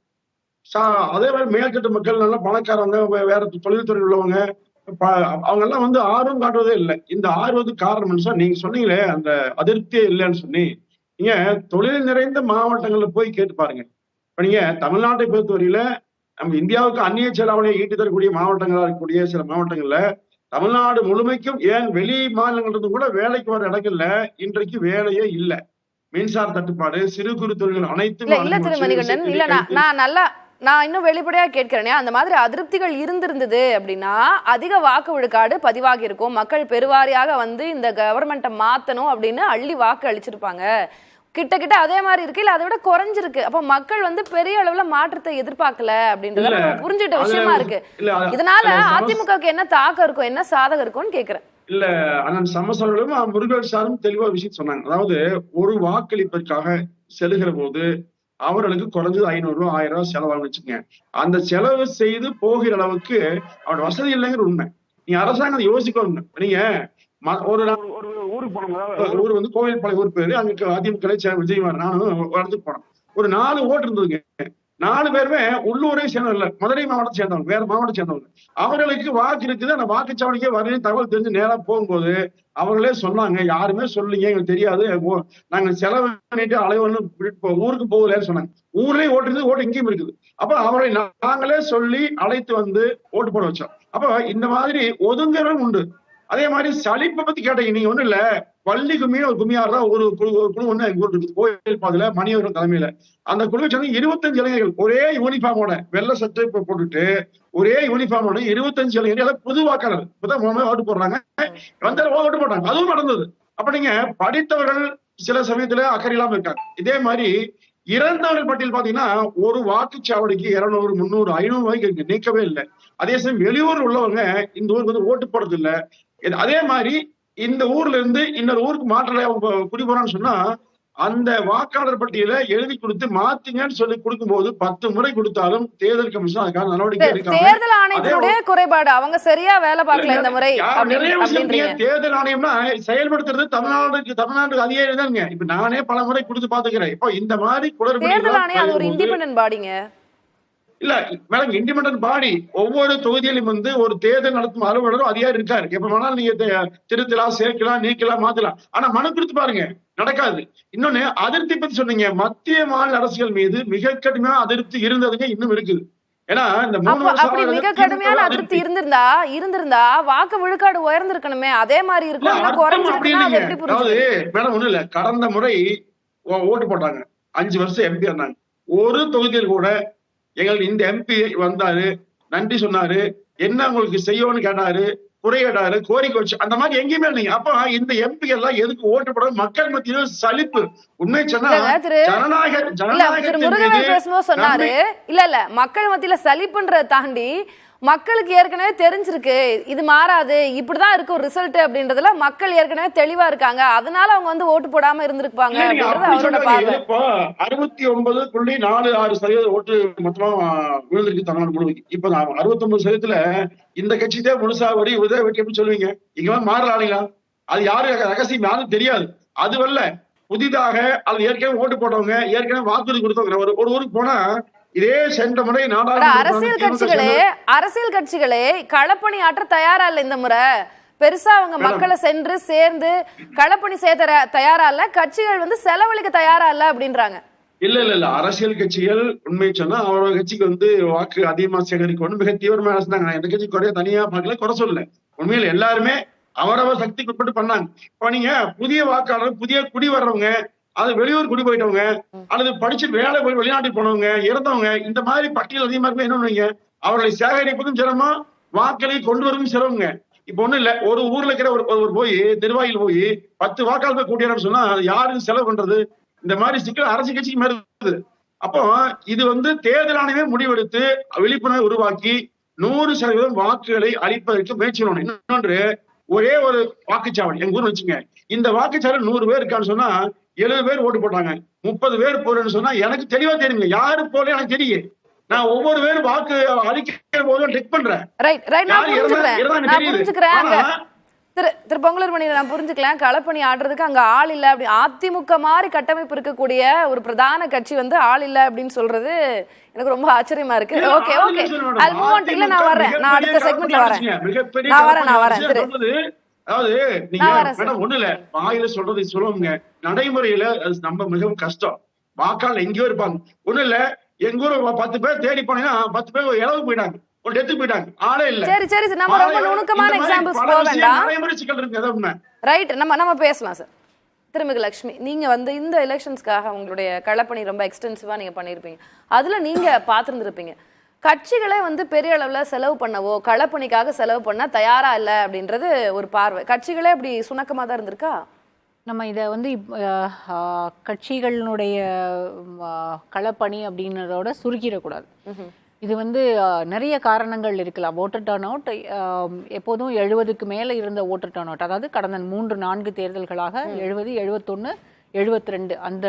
அதே மாதிரி மேல்தட்டு மக்கள், நல்லா பணக்காரவங்க, வேற தொழில்துறை உள்ளவங்க, அவங்க எல்லாம் வந்து ஆர்வம் காட்டுவதே இல்லை. இந்த ஆர்வத்துக்கு காரணம் சார் நீங்க சொன்னீங்களே அந்த அதிருப்தியே இல்லைன்னு சொல்லி, நீங்க தொழில் நிறைந்த மாவட்டங்கள்ல போய் கேட்டு பாருங்க. இப்ப நீங்க தமிழ்நாட்டை பொறுத்தவரையில நம்ம இந்தியாவுக்கு அந்நிய செலாவணியை ஈட்டி தரக்கூடிய மாவட்டங்களா இருக்கக்கூடிய சில மாவட்டங்கள்ல தமிழ்நாடு முழுமைக்கும், ஏன் வெளி மாநிலங்களிலிருந்து கூட வேலைக்கு வர இடங்கள்ல இன்றைக்கு வேலையே இல்லை. மின்சார தட்டுப்பாடு, சிறு குறு தொழில்கள் அனைத்தும் இல்ல திரு மணிகண்டன், இல்ல நான் இன்னும் வெளிப்படையா கேட்கிறேனே, அந்த மாதிரி அதிருப்திகள் இருந்திருந்தது அப்படின்னா அதிக வாக்கு விழுக்காடு பதிவாகி இருக்கும். மக்கள் பெருவாரியாக வந்து இந்த கவர்மெண்ட்டை மாத்தணும் அப்படின்னு அள்ளி வாக்கு அளிச்சிருப்பாங்க. கிட்ட அதே மாதிரி இருக்கு, இல்ல அதை விட குறைஞ்சிருக்கு. அப்ப மக்கள் வந்து பெரிய அளவுல மாற்றத்தை எதிர்பார்க்கல அப்படின்றத புரிஞ்சுட்ட விஷயமா இருக்கு. இதனால அதிமுகவுக்கு என்ன தாக்கம் இருக்கும், என்ன சாதகம் இருக்கும்னு கேக்குறேன். இல்ல அண்ணன் சமசர்களும் முருகன் சாரும் தெளிவா விஷயம் சொன்னாங்க. அதாவது ஒரு வாக்களிப்பிற்காக செல்கிற போது அவர்களுக்கு குறைஞ்சது 500 ரூபாய் 1000 ரூபாய் செலவாகும் வச்சுக்கோங்க. அந்த செலவு செய்து போகிற அளவுக்கு அவரோட வசதி இல்லைங்கிற உண்மை. நீங்க அரசாங்கம் யோசிக்கணும். நீங்க ஒரு ஊருக்கு போனோம், ஊர் வந்து கோவில்பாளையம் ஊர் பேரு, அங்க அதிமுக விஜயகுமார் நானும் இடத்துக்கு போனோம். ஒரு 4 ஓட்டு இருந்ததுங்க. 4 பேருமே உள்ளூரை சேர்ந்தவங்க, மதுரை மாவட்டத்தை சேர்ந்தவங்க, வேற மாவட்டம் சேர்ந்தவங்க. அவர்களுக்கு வாக்கு இருக்குது. அந்த வாக்குச்சாவடிக்கே வரணும் தகவல் தெரிஞ்சு நேரா போகும்போது அவர்களே சொன்னாங்க, யாருமே சொல்லீங்க, எங்களுக்கு தெரியாது, நாங்க செலவு பண்ணிட்டு அலைவன்னு ஊருக்கு போகலன்னு சொன்னாங்க. ஊர்லயே ஓட்டு இருக்குது, ஓட்டு இங்கேயும் இருக்குது. அப்ப அவரை நாங்களே சொல்லி அழைத்து வந்து ஓட்டு போட வச்சோம். அப்ப இந்த மாதிரி ஒதுங்கலும் உண்டு. அதே மாதிரி சலிப்பை பத்தி கேட்டீங்க. நீங்க ஒண்ணு இல்ல, பள்ளி கும்மியும் ஒரு கும்மியார் தான் ஒரு குழு ஒண்ணு எங்க ஊர் இருக்குது, கோயில் பாதையில மணியவர்கள் தலைமையில. அந்த குழுவை சேர்ந்து 25 இளைஞர்கள் ஒரே யூனிஃபார்மோட, வெள்ளை சட்டை போட்டுட்டு ஒரே யூனிஃபார்மோட 25 இளைஞர்கள், புது வாக்காளர் இப்பதான் ஓட்டு போடுறாங்க, வந்து ஓட்டு போட்டாங்க. அதுவும் நடந்தது. அப்ப நீங்க படித்தவர்கள் சில சமயத்துல அக்கறை இல்லாம இருக்காங்க. இதே மாதிரி இறந்தவர்கள் பட்டியல் பாத்தீங்கன்னா ஒரு வாக்குச்சாவடிக்கு 200, 300, 500 ரூபாய்க்கு நீக்கவே இல்லை. அதே சமயம் வெளியூர் உள்ளவங்க இந்த ஊருக்கு வந்து ஓட்டு போடுறது இல்லை. அதே மாதிரி இந்த ஊர்ல இருந்து இன்னொரு ஊருக்கு மாற்ற குடி போறான்னு சொன்னா அந்த வாக்காளர் பட்டியல எழுதி கொடுத்து மாத்தீங்கன்னு சொல்லி கொடுக்கும்போது 10 முறை கொடுத்தாலும் தேர்தல் கமிஷன் அதுக்கான நடவடிக்கை எடுக்காம, தேர்தல் ஆணையத்துடைய குறைபாடு, அவங்க சரியா வேலை பார்க்கல இந்த முறை. தேர்தல் ஆணையம்னா செயல்படுத்துறது தமிழ்நாடு அதிகாரி தானுங்க. இப்ப நானே பல முறை கொடுத்து பாத்துக்கிறேன். இப்போ இந்த மாதிரி தேர்தல் ஆணையம் அது ஒரு இண்டிபெண்டன்ட் பாடிங்க. இல்ல மேடம், இண்டிபெண்டன்ட் பாடி. ஒவ்வொரு தொகுதியிலும் வந்து ஒரு தேர்தல் நடத்தும் அலுவலரும் அதிகாரி இருக்காரு. எப்ப வேணாலும் நீங்க திருத்தலாம், சேர்க்கலாம், நீக்கலாம், மாத்தலாம். ஆனா மனு கொடுத்து பாருங்க, நடக்காது. இன்னொன்னு அதிருப்தி பத்தி சொன்னீங்க. மத்திய மாநில அரசுகள் மீது மிக கடுமையான அதிருப்தி இருந்ததுங்க, இன்னும் இருக்குது. ஏன்னா இந்த 3 வருஷம் மிக கடுமையான அதிருப்தி இருந்திருந்தா வாக்கு விழுக்காடு உயர்ந்திருக்கணுமே. அதே மாதிரி இருக்கும். அதாவது மேடம் ஒண்ணு இல்ல, கடந்த முறை ஓட்டு போட்டாங்க, 5 வருஷம் எம்பி இருந்தாங்க. ஒரு தொகுதியில் கூட எங்களுக்கு இந்த எம்பி வந்தாரு, நன்றி சொன்னாரு, என்ன உங்களுக்கு செய்யணும்னு கேட்டாரு, குறையிடாரு, கோரிக்கை வச்சு, அந்த மாதிரி எங்கேயுமே இல்லைங்க. அப்ப இந்த எம்பி எல்லாம் எதுக்கு ஓட்டு போட? மக்கள் மத்தியில சலிப்பு. உண்மை சொன்னா சொன்னாரு. இல்ல மக்கள் மத்தியில சலிப்புன்றதை தாண்டி மக்களுக்கு ஏற்கனவே தெரிஞ்சிருக்கு இது மாறாது, இப்படிதான் இருக்கும் ரிசல்ட் அப்படின்றதுல மக்கள் ஏற்கனவே தெளிவா இருக்காங்க. அதனால அவங்க வந்து ஓட்டு போடாம இருந்திருப்பாங்க. 69.46% ஓட்டு மொத்தமா விழுந்திருக்கு தமிழ்நாடு முழுவதும். இப்ப 69% இந்த கட்சி தான் முழுசா வரி உதவி வெட்டி எப்படி சொல்லுவீங்க? இங்க மாறலாங்களா? அது யாரு ரகசியம் யாரும் தெரியாது. அதுவல்ல, புதிதாக அது ஏற்கனவே ஓட்டு போட்டவங்க, ஏற்கனவே வாக்குறுதி கொடுத்தவங்க ஒரு ஊருக்கு போனா இதே சென்ற முறை அரசியல் கட்சிகளே களப்பணி ஆற்ற தயாரா இல்ல இந்த முறை. பெருசா அவங்க மக்களை சென்று சேர்ந்து களப்பணி செய்ய தயாரா இல்ல, கட்சிகள் வந்து செலவழிக்க தயாரா இல்ல அப்படின்றாங்க. இல்ல அரசியல் கட்சிகள் உண்மை சொன்னா அவரோட கட்சிக்கு வந்து வாக்கு அதிகமா சேகரிக்கணும் மிக தீவிரமா இருந்தாங்க. எந்த கட்சி குறைய தனியா பார்க்கல, குறை சொல்லல. உண்மையில எல்லாருமே அவரவர் சக்திக்கு உட்பட்டு பண்ணாங்க. இப்ப நீங்க புதிய வாக்காளர், புதிய குடி வர்றவங்க, அது வெளியூர் குடி போயிட்டவங்க, அல்லது படிச்சு வேலை போய் வெளிநாட்டுக்கு போனவங்க, இறந்தவங்க, இந்த மாதிரி பட்டியல் அதிகமா இருக்கும். என்ன பண்ணுவீங்க? அவர்களை சேகரிப்பதும் சிரமமா, வாக்களை கொண்டு வரவும் சிரமங்க. இப்ப ஒண்ணு இல்ல, ஒரு ஊர்ல இருக்கிற ஒரு போய் நிர்வாகிகள் போய் 10 வாக்காளர் போய் கூட்டியாருன்னு சொன்னா அது யாருக்கு செலவு பண்றது? இந்த மாதிரி சிக்கல் அரசியல் கட்சிக்கு மேற்கொள்ளுது. அப்போ இது வந்து தேர்தல் ஆணையமே முடிவெடுத்து விழிப்புணர்வு உருவாக்கி 100% வாக்குகளை அளிப்பதற்கு முயற்சி பண்ணணும். இன்னொன்று, ஒரே ஒரு வாக்குச்சாவடி எங்க ஊர் வச்சுங்க, இந்த வாக்குச்சாவடி 100 பேர் இருக்கான்னு சொன்னா 70 பேர் ஓட்டு போட்டாங்க, 30 பேர் போறேன்னு சொன்னா எனக்கு தெளிவா தெரியுங்க, யாரு போல எனக்கு தெரியும். நான் ஒவ்வொரு பேரும் வாக்கு அளிக்கிற போதும் செக் பண்றேன். திரு பொங்கலூர் மணி நான் புரிஞ்சுக்கலாம், களப்பணி ஆடுறதுக்கு அங்க ஆள் இல்ல அப்படி, அதிமுக மாதிரி கட்டமைப்பு இருக்கக்கூடிய ஒரு பிரதான கட்சி வந்து ஆள் இல்ல அப்படின்னு சொல்றது எனக்கு ரொம்ப ஆச்சரியமா இருக்கு. ஓகே ஓகே, அது மூவ் ஆன். இல்ல நான் வரேன், நான் அடுத்த செக்மெண்ட்ல வரேன், நான் வரேன் திரு. அதாவது நீங்க மேடம் ஒண்ணு இல்ல, வாயில சொல்றது சொல்லுவாங்க, நடைமுறையில அது நம்ம மிகவும் கஷ்டம். வாக்காளர் எங்கேயோ இருப்பாங்க. ஒண்ணு இல்ல, எங்க ஊர் 10 பேர் தேடி போனீங்கன்னா 10 பேர் இளவு போயிட்டாங்க, ஒரு டெத்து போயிட்டாங்க, ஆளே இல்ல. சரி சரி, நம்ம ரொம்ப நுணுக்கமான எக்ஸாம்பிள்ஸ் போக வேண்டாம். நடைமுறை சிக்கல் இருக்கு, அதான் உண்மை. ரைட், நம்ம பேசலாம் சார். திருமிகு லட்சுமி, நீங்க வந்து இந்த எலெக்ஷன்ஸ்க்காக உங்களுடைய களப்பணி ரொம்ப எக்ஸ்டென்சிவா நீங்க பண்ணிருப்பீங்க. அதுல நீங்க பார்த்திருந்திருப்பீங்க, கட்சிகளே வந்து பெரிய அளவுல செலவு பண்ணவோ களப்பணிக்காக செலவு பண்ண தயாரா இல்ல அப்படின்றது ஒரு பார்வை. கட்சிகளே அப்படி சுணக்கமா தான் இருந்திருக்கா? நம்ம இதை வந்து கட்சிகளினுடைய களப்பணி அப்படின்றதோட சுருக்கிடக்கூடாது. இது வந்து நிறைய காரணங்கள் இருக்கலாம். ஓட்டர் டர்ன் அவுட் எப்போதும் 70க்கு மேலே இருந்த ஓட்டர் டர்ன் அவுட், அதாவது கடந்த 3-4 தேர்தல்களாக 70, 71, 72 அந்த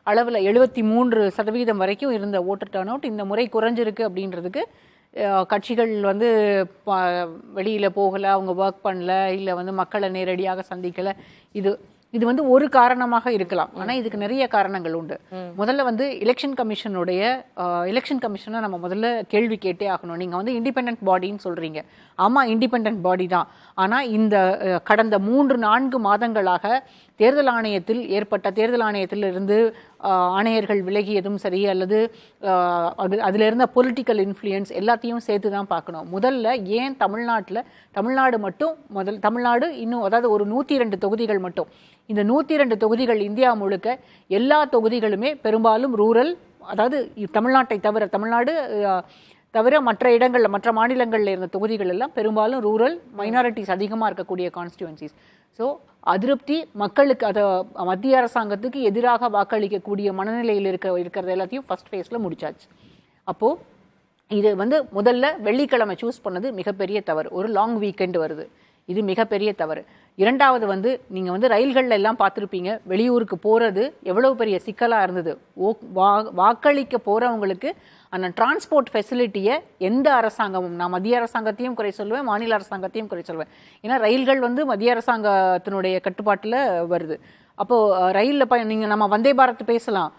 அளவில் 73% வரைக்கும் இருந்த ஓட்டர் டர்ன் அவுட் இந்த முறை குறைஞ்சிருக்கு. அப்படின்றதுக்கு கட்சிகள் வந்து வெளியில் போகலை, அவங்க ஒர்க் பண்ணல, இல்லை வந்து மக்களை நேரடியாக சந்திக்கலை. இது வந்து ஒரு காரணமாக இருக்கலாம். ஆனால் இதுக்கு நிறைய காரணங்கள் உண்டு. முதல்ல வந்து எலெக்ஷன் கமிஷனை நம்ம முதல்ல கேள்வி கேட்டே ஆகணும். நீங்கள் வந்து இண்டிபெண்ட் பாடின்னு சொல்கிறீங்க. ஆமாம், இண்டிபெண்ட் பாடி தான். ஆனால் இந்த கடந்த 3-4 மாதங்களாக தேர்தல் ஆணையத்திலிருந்து ஆணையர்கள் விலகியதும் சரி, அல்லது அதில் இருந்த பொலிட்டிக்கல் இன்ஃப்ளூயன்ஸ் எல்லாத்தையும் சேர்த்து தான் பார்க்கணும். முதல்ல ஏன் தமிழ்நாடு இன்னும், அதாவது ஒரு 102 தொகுதிகள் மட்டும், இந்த 102 தொகுதிகள் இந்தியா முழுக்க எல்லா தொகுதிகளுமே பெரும்பாலும் ரூரல், அதாவது தமிழ்நாடு தவிர மற்ற இடங்களில், மற்ற மாநிலங்களில் இருந்த தொகுதிகள் எல்லாம் பெரும்பாலும் ரூரல் மைனாரிட்டிஸ் அதிகமாக இருக்கக்கூடிய கான்ஸ்டிடுவன்சிஸ். ஸோ அதிருப்தி மக்களுக்கு, அதை மத்திய அரசாங்கத்துக்கு எதிராக வாக்களிக்கக்கூடிய மனநிலையில் இருக்கிறது எல்லாத்தையும் ஃபர்ஸ்ட் ஃபேஸில் முடிச்சாச்சு. அப்போது இது வந்து முதல்ல வெள்ளிக்கிழமை சூஸ் பண்ணது மிகப்பெரிய தவறு. ஒரு லாங் வீக்கெண்ட் வருது, இது மிகப்பெரிய தவறு. இரண்டாவது வந்து நீங்கள் வந்து ரயில்களில் எல்லாம் பார்த்துருப்பீங்க, வெளியூருக்கு போகிறது எவ்வளோ பெரிய சிக்கலாக இருந்தது. வாக்களிக்க போகிறவங்களுக்கு அந்த டிரான்ஸ்போர்ட் ஃபெசிலிட்டியை எந்த அரசாங்கமும், நான் மத்திய அரசாங்கத்தையும் குறை சொல்லுவேன், மாநில அரசாங்கத்தையும் குறை சொல்லுவேன். ஏன்னா ரயில்கள் வந்து மத்திய அரசாங்கத்தினுடைய கட்டுப்பாட்டில் வருது. அப்போது ரயிலில் நம்ம வந்தே பாரத் பேசலாம்,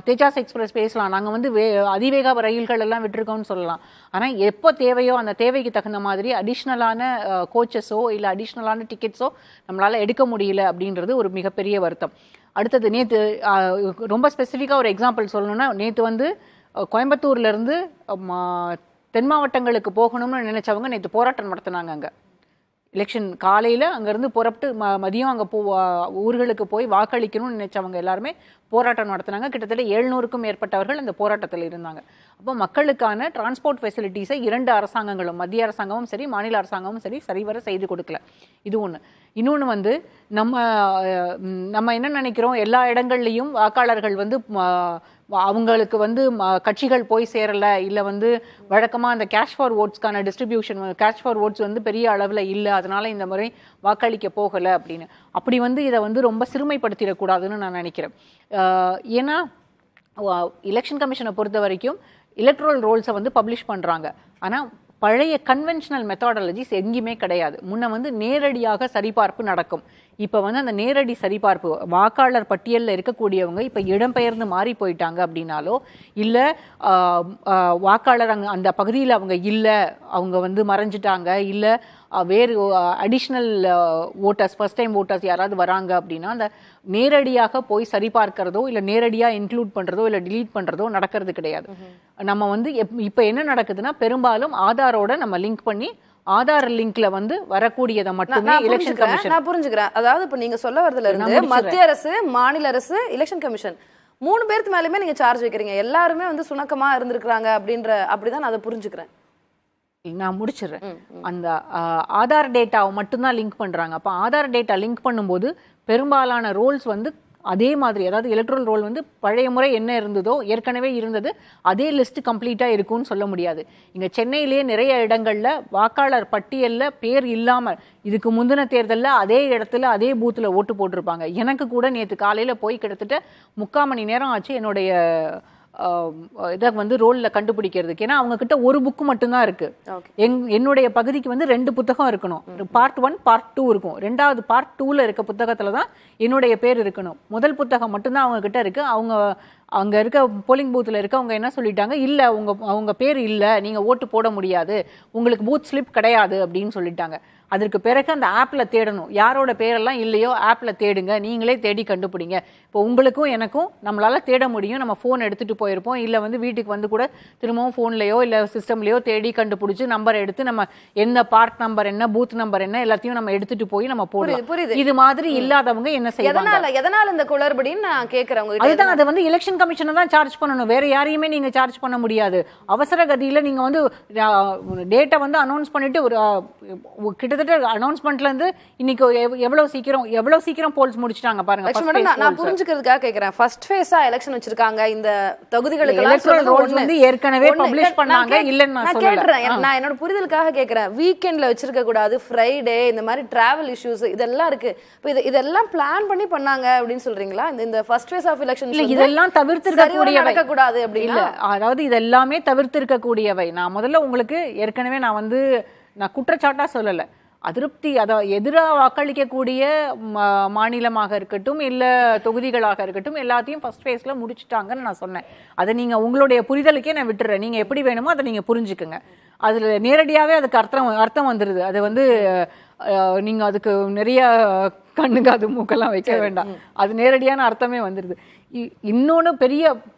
தேஜாஸ் எக்ஸ்பிரஸ் பேசலாம், நாங்கள் வந்து அதிவேக ரயில்கள் எல்லாம் விட்டுருக்கோம்னு சொல்லலாம். ஆனால் எப்போ தேவையோ அந்த தேவைக்கு தகுந்த மாதிரி அடிஷ்னலான கோச்சஸோ இல்லை அடிஷ்னலான டிக்கெட்ஸோ நம்மளால் எடுக்க முடியல அப்படின்றது ஒரு மிகப்பெரிய வருத்தம். அடுத்தது, நேற்று ரொம்ப ஸ்பெசிஃபிக்காக ஒரு எக்ஸாம்பிள் சொல்லணும்னா, நேற்று வந்து கோயம்புத்தூர்லேருந்து தென் மாவட்டங்களுக்கு போகணும்னு நினைச்சவங்க நேற்று போராட்டம் நடத்தினாங்க. அங்கே எலெக்ஷன் காலையில் அங்கேருந்து புறப்பட்டு மதியம் அங்கே ஊர்களுக்கு போய் வாக்களிக்கணும்னு நினைச்சவங்க எல்லாருமே போராட்டம் நடத்தினாங்க. கிட்டத்தட்ட 700க்கும் மேற்பட்டவர்கள் அந்த போராட்டத்தில் இருந்தாங்க. அப்போ மக்களுக்கான டிரான்ஸ்போர்ட் ஃபெசிலிட்டிஸை 2 அரசாங்கங்களும், மத்திய அரசாங்கமும் சரி மாநில அரசாங்கமும் சரி சரிவர செய்து கொடுக்கல. இது ஒன்று. இன்னொன்று வந்து நம்ம என்ன நினைக்கிறோம், எல்லா இடங்கள்லையும் வாக்காளர்கள் வந்து அவங்களுக்கு வந்து கட்சிகள் போய் சேரலை, இல்லை வந்து வழக்கமாக அந்த கேஷ் ஃபார் ஓட்ஸ்க்கான டிஸ்ட்ரிபியூஷன், கேஷ் ஃபார் ஓட்ஸ் வந்து பெரிய அளவில் இல்லை, அதனால இந்த முறை வாக்களிக்க போகலை அப்படின்னு. அப்படி வந்து இதை வந்து ரொம்ப சிறுமைப்படுத்திடக்கூடாதுன்னு நான் நினைக்கிறேன். ஏன்னா எலெக்ஷன் கமிஷனை பொறுத்த வரைக்கும் எலக்ட்ரல் ரோல்ஸை வந்து பப்ளிஷ் பண்ணுறாங்க. ஆனால் பழைய கன்வென்ஷனல் மெத்தாடாலஜிஸ் எங்கேயுமே கிடையாது. முன்ன வந்து நேரடியாக சரிபார்ப்பு நடக்கும். இப்போ வந்து அந்த நேரடி சரிபார்ப்பு, வாக்காளர் பட்டியலில் இருக்கக்கூடியவங்க இப்போ இடம்பெயர்ந்து மாறி போயிட்டாங்க அப்படின்னாலோ, இல்லை வாக்காளர் அந்த பகுதியில் அவங்க இல்லை, அவங்க வந்து மறைஞ்சிட்டாங்க, இல்லை வேறு additional voters, first time voters யாராவது வராங்க அப்படின்னா அந்த நேரடியாக போய் சரிபார்க்கிறதோ இல்லை நேரடியாக இன்க்ளூட் பண்ணுறதோ இல்லை டிலீட் பண்ணுறதோ நடக்கிறது கிடையாது. நம்ம வந்து இப்போ என்ன நடக்குதுன்னா, பெரும்பாலும் ஆதாரோட நம்ம லிங்க் பண்ணி ஆதார் லிங்க்ல வந்து வரக்கூடியதை மட்டுமே எலெக்ஷன் கமிஷன். நான் புரிஞ்சுக்கிறேன். அதாவது இப்ப நீங்க சொல்ல வரதுல இருந்து மத்திய அரசு, மாநில அரசு, எலெக்ஷன் கமிஷன் 3 பேருக்கு மேலுமே நீங்க சார்ஜ் வைக்கிறீங்க. எல்லாருமே வந்து சுணக்கமா இருந்திருக்காங்க அப்படிதான் நான் அதை புரிஞ்சுக்கிறேன். நான் முடிச்சிடுறேன். அந்த ஆதார் டேட்டாவை மட்டும்தான் லிங்க் பண்றாங்க. அப்ப ஆதார் டேட்டா லிங்க் பண்ணும்போது பெரும்பாலான ரோல்ஸ் வந்து அதே மாதிரி, அதாவது எலக்ட்ரல் ரோல் வந்து பழைய முறை என்ன இருந்ததோ, ஏற்கனவே இருந்தது அதே லிஸ்ட் கம்ப்ளீட்டாக இருக்கும்னு சொல்ல முடியாது. இங்கே சென்னையிலேயே நிறைய இடங்களில் வாக்காளர் பட்டியலில் பேர் இல்லாமல் இதுக்கு முந்தின தேர்தலில் அதே இடத்துல அதே பூத்தில் ஓட்டு போட்டிருப்பாங்க. எனக்கு கூட நேற்று காலையில் போய் கிட்டத்தட்ட 3/4 மணி நேரம் ஆச்சு என்னுடைய இதை வந்து ரோலில் கண்டுபிடிக்கிறதுக்கு. ஏன்னா அவங்க கிட்ட ஒரு புக்கு மட்டும்தான் இருக்கு. என்னுடைய பகுதிக்கு வந்து 2 புத்தகம் இருக்கணும். பார்ட் 1 பார்ட் 2 இருக்கும். 2வது பார்ட் 2ல இருக்க புத்தகத்துல தான் என்னுடைய பேர் இருக்கணும். முதல் புத்தகம் மட்டும்தான் அவங்க கிட்ட இருக்கு. அங்க இருக்க போலிங் பூத்தில் இருக்க அவங்க என்ன சொல்லிட்டாங்க, இல்லை அவங்க பேர் இல்லை, நீங்கள் ஓட்டு போட முடியாது, உங்களுக்கு பூத் ஸ்லிப் கிடையாது அப்படின்னு சொல்லிட்டாங்க. அதற்கு பிறகு அந்த ஆப்பில் தேடணும், யாரோட பேரெல்லாம் இல்லையோ ஆப்பில் தேடுங்க, நீங்களே தேடி கண்டுபிடிங்க. இப்போ உங்களுக்கும் எனக்கும் நம்மளால தேட முடியும். நம்ம ஃபோன் எடுத்துகிட்டு போயிருப்போம், இல்லை வந்து வீட்டுக்கு வந்து கூட திரும்பவும் ஃபோன்லேயோ இல்லை சிஸ்டம்லேயோ தேடி கண்டுபிடிச்சி நம்பர் எடுத்து நம்ம என்ன பார்ட் நம்பர் என்ன பூத் நம்பர் என்ன எல்லாத்தையும் நம்ம எடுத்துட்டு போய் நம்ம போடலாம். இது மாதிரி இல்லாதவங்க என்ன செய்யலாம்? எதனால இந்த குளறுபடின்னு நான் கேட்கிறேன். அதுதான், அதை வந்து எலெக்ஷன் கமிஷனை தான் சார்ஜ் பண்ணணும், வேற யாரையுமே நீங்க சார்ஜ் பண்ண முடியாது. அவசர கதியில நீங்க வந்து டேட்டை வந்து அனௌன்ஸ் பண்ணிட்டு ஒரு கிட்டத்தட்ட அனௌன்ஸ்மெண்ட்ல இருந்து இன்னைக்கு எவ்வளவு சீக்கிரம் போல்ஸ் முடிச்சிட்டாங்க பாருங்க. நான் புரிஞ்சுக்கிறதுக்காக கேக்குறேன், ஃபர்ஸ்ட் ஃபேஸா எலெக்ஷன் வச்சிருக்காங்க இந்த தொகுதிகளுக்கு எலக்ட்ரல் ரோல்ஸ் வந்து ஏற்கனவே பப்ளிஷ் பண்ணாங்க இல்லன்னு நான் கேக்குறேன். நான் என்னோட புரிதலுக்காக கேக்குறேன், வீக்கெண்ட்ல வச்சிருக்க கூடாது, ஃப்ரைடே இந்த மாதிரி டிராவல் இஷ்யூஸ் இதெல்லாம் இருக்கு, இப்போ இதெல்லாம் பிளான் பண்ணி பண்ணாங்க அப்படின்னு சொல்றீங்களா? இந்த ஃபர்ஸ்ட் ஃபேஸ் ஆஃப் எலெக்ஷன் இதெல்லாம் தவிர்த்திருக்க கூடாது அப்படின்னு. அதாவது இதெல்லாமே தவிர்த்திருக்க கூடியவை. நான் முதல்ல உங்களுக்கு ஏற்கனவே நான் குற்றச்சாட்டா சொல்லல, அதிருப்தி எதிராக வாக்களிக்கக்கூடிய மாநிலமாக இருக்கட்டும் இல்லை தொகுதிகளாக இருக்கட்டும் எல்லாத்தையும் ஃபர்ஸ்ட் ஃபேஸ்ல முடிச்சுட்டாங்கன்னு நான் சொன்னேன். அதை நீங்க உங்களுடைய புரிதலுக்கே நான் விட்டுறேன், நீங்க எப்படி வேணுமோ அதை நீங்க புரிஞ்சுக்குங்க. அதுல நேரடியாவே அதுக்கு அர்த்தம் வந்துருது. அது வந்து நீங்க அதுக்கு நிறைய கண்ணுக்கு அது மூக்கெல்லாம் வைக்க வேண்டாம், அது நேரடியான அர்த்தமே வந்துருது. இன்னொன்று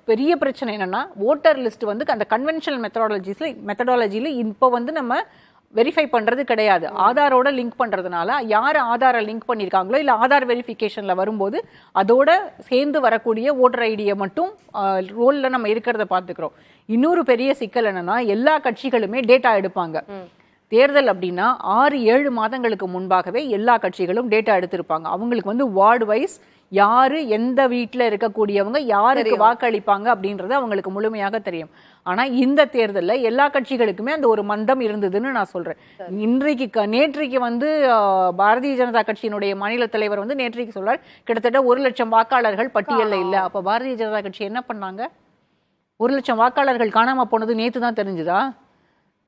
பெரிய பிரச்சனை என்னன்னா, ஓட்டர் லிஸ்ட் வந்து அந்த கன்வென்ஷனல் மெத்தடாலஜியில் இப்போ வந்து நம்ம வெரிஃபை பண்றது கிடையாது. ஆதாரோட லிங்க் பண்றதுனால யார் ஆதாரை லிங்க் பண்ணியிருக்காங்களோ இல்லை ஆதார் வெரிஃபிகேஷன்ல வரும்போது அதோட சேர்ந்து வரக்கூடிய ஓட்டர் ஐடியை மட்டும் ரோல்ல நம்ம இருக்கிறத பார்த்துக்கிறோம். இன்னொரு பெரிய சிக்கல் என்னன்னா, எல்லா கட்சிகளுமே டேட்டா எடுப்பாங்க. தேர்தல் அப்படின்னா 6-7 மாதங்களுக்கு முன்பாகவே எல்லா கட்சிகளும் டேட்டா எடுத்திருப்பாங்க. அவங்களுக்கு வந்து வார்டு வைஸ் யாரு எந்த வீட்டில் இருக்கக்கூடியவங்க யாருக்கு வாக்களிப்பாங்க அப்படின்றது அவங்களுக்கு முழுமையாக தெரியும். ஆனா இந்த தேர்தலில் எல்லா கட்சிகளுக்குமே அந்த ஒரு மந்தம் இருந்ததுன்னு நான் சொல்றேன். நேற்றைக்கு வந்து பாரதிய ஜனதா கட்சியினுடைய மாநில தலைவர் வந்து நேற்றைக்கு சொல்றார், கிட்டத்தட்ட 1 லட்சம் வாக்காளர்கள் பட்டியலில் இல்லை. அப்ப பாரதிய ஜனதா கட்சி என்ன பண்ணாங்க? 1 லட்சம் வாக்காளர்கள் காணாம போனது நேற்று தான் தெரிஞ்சுதா?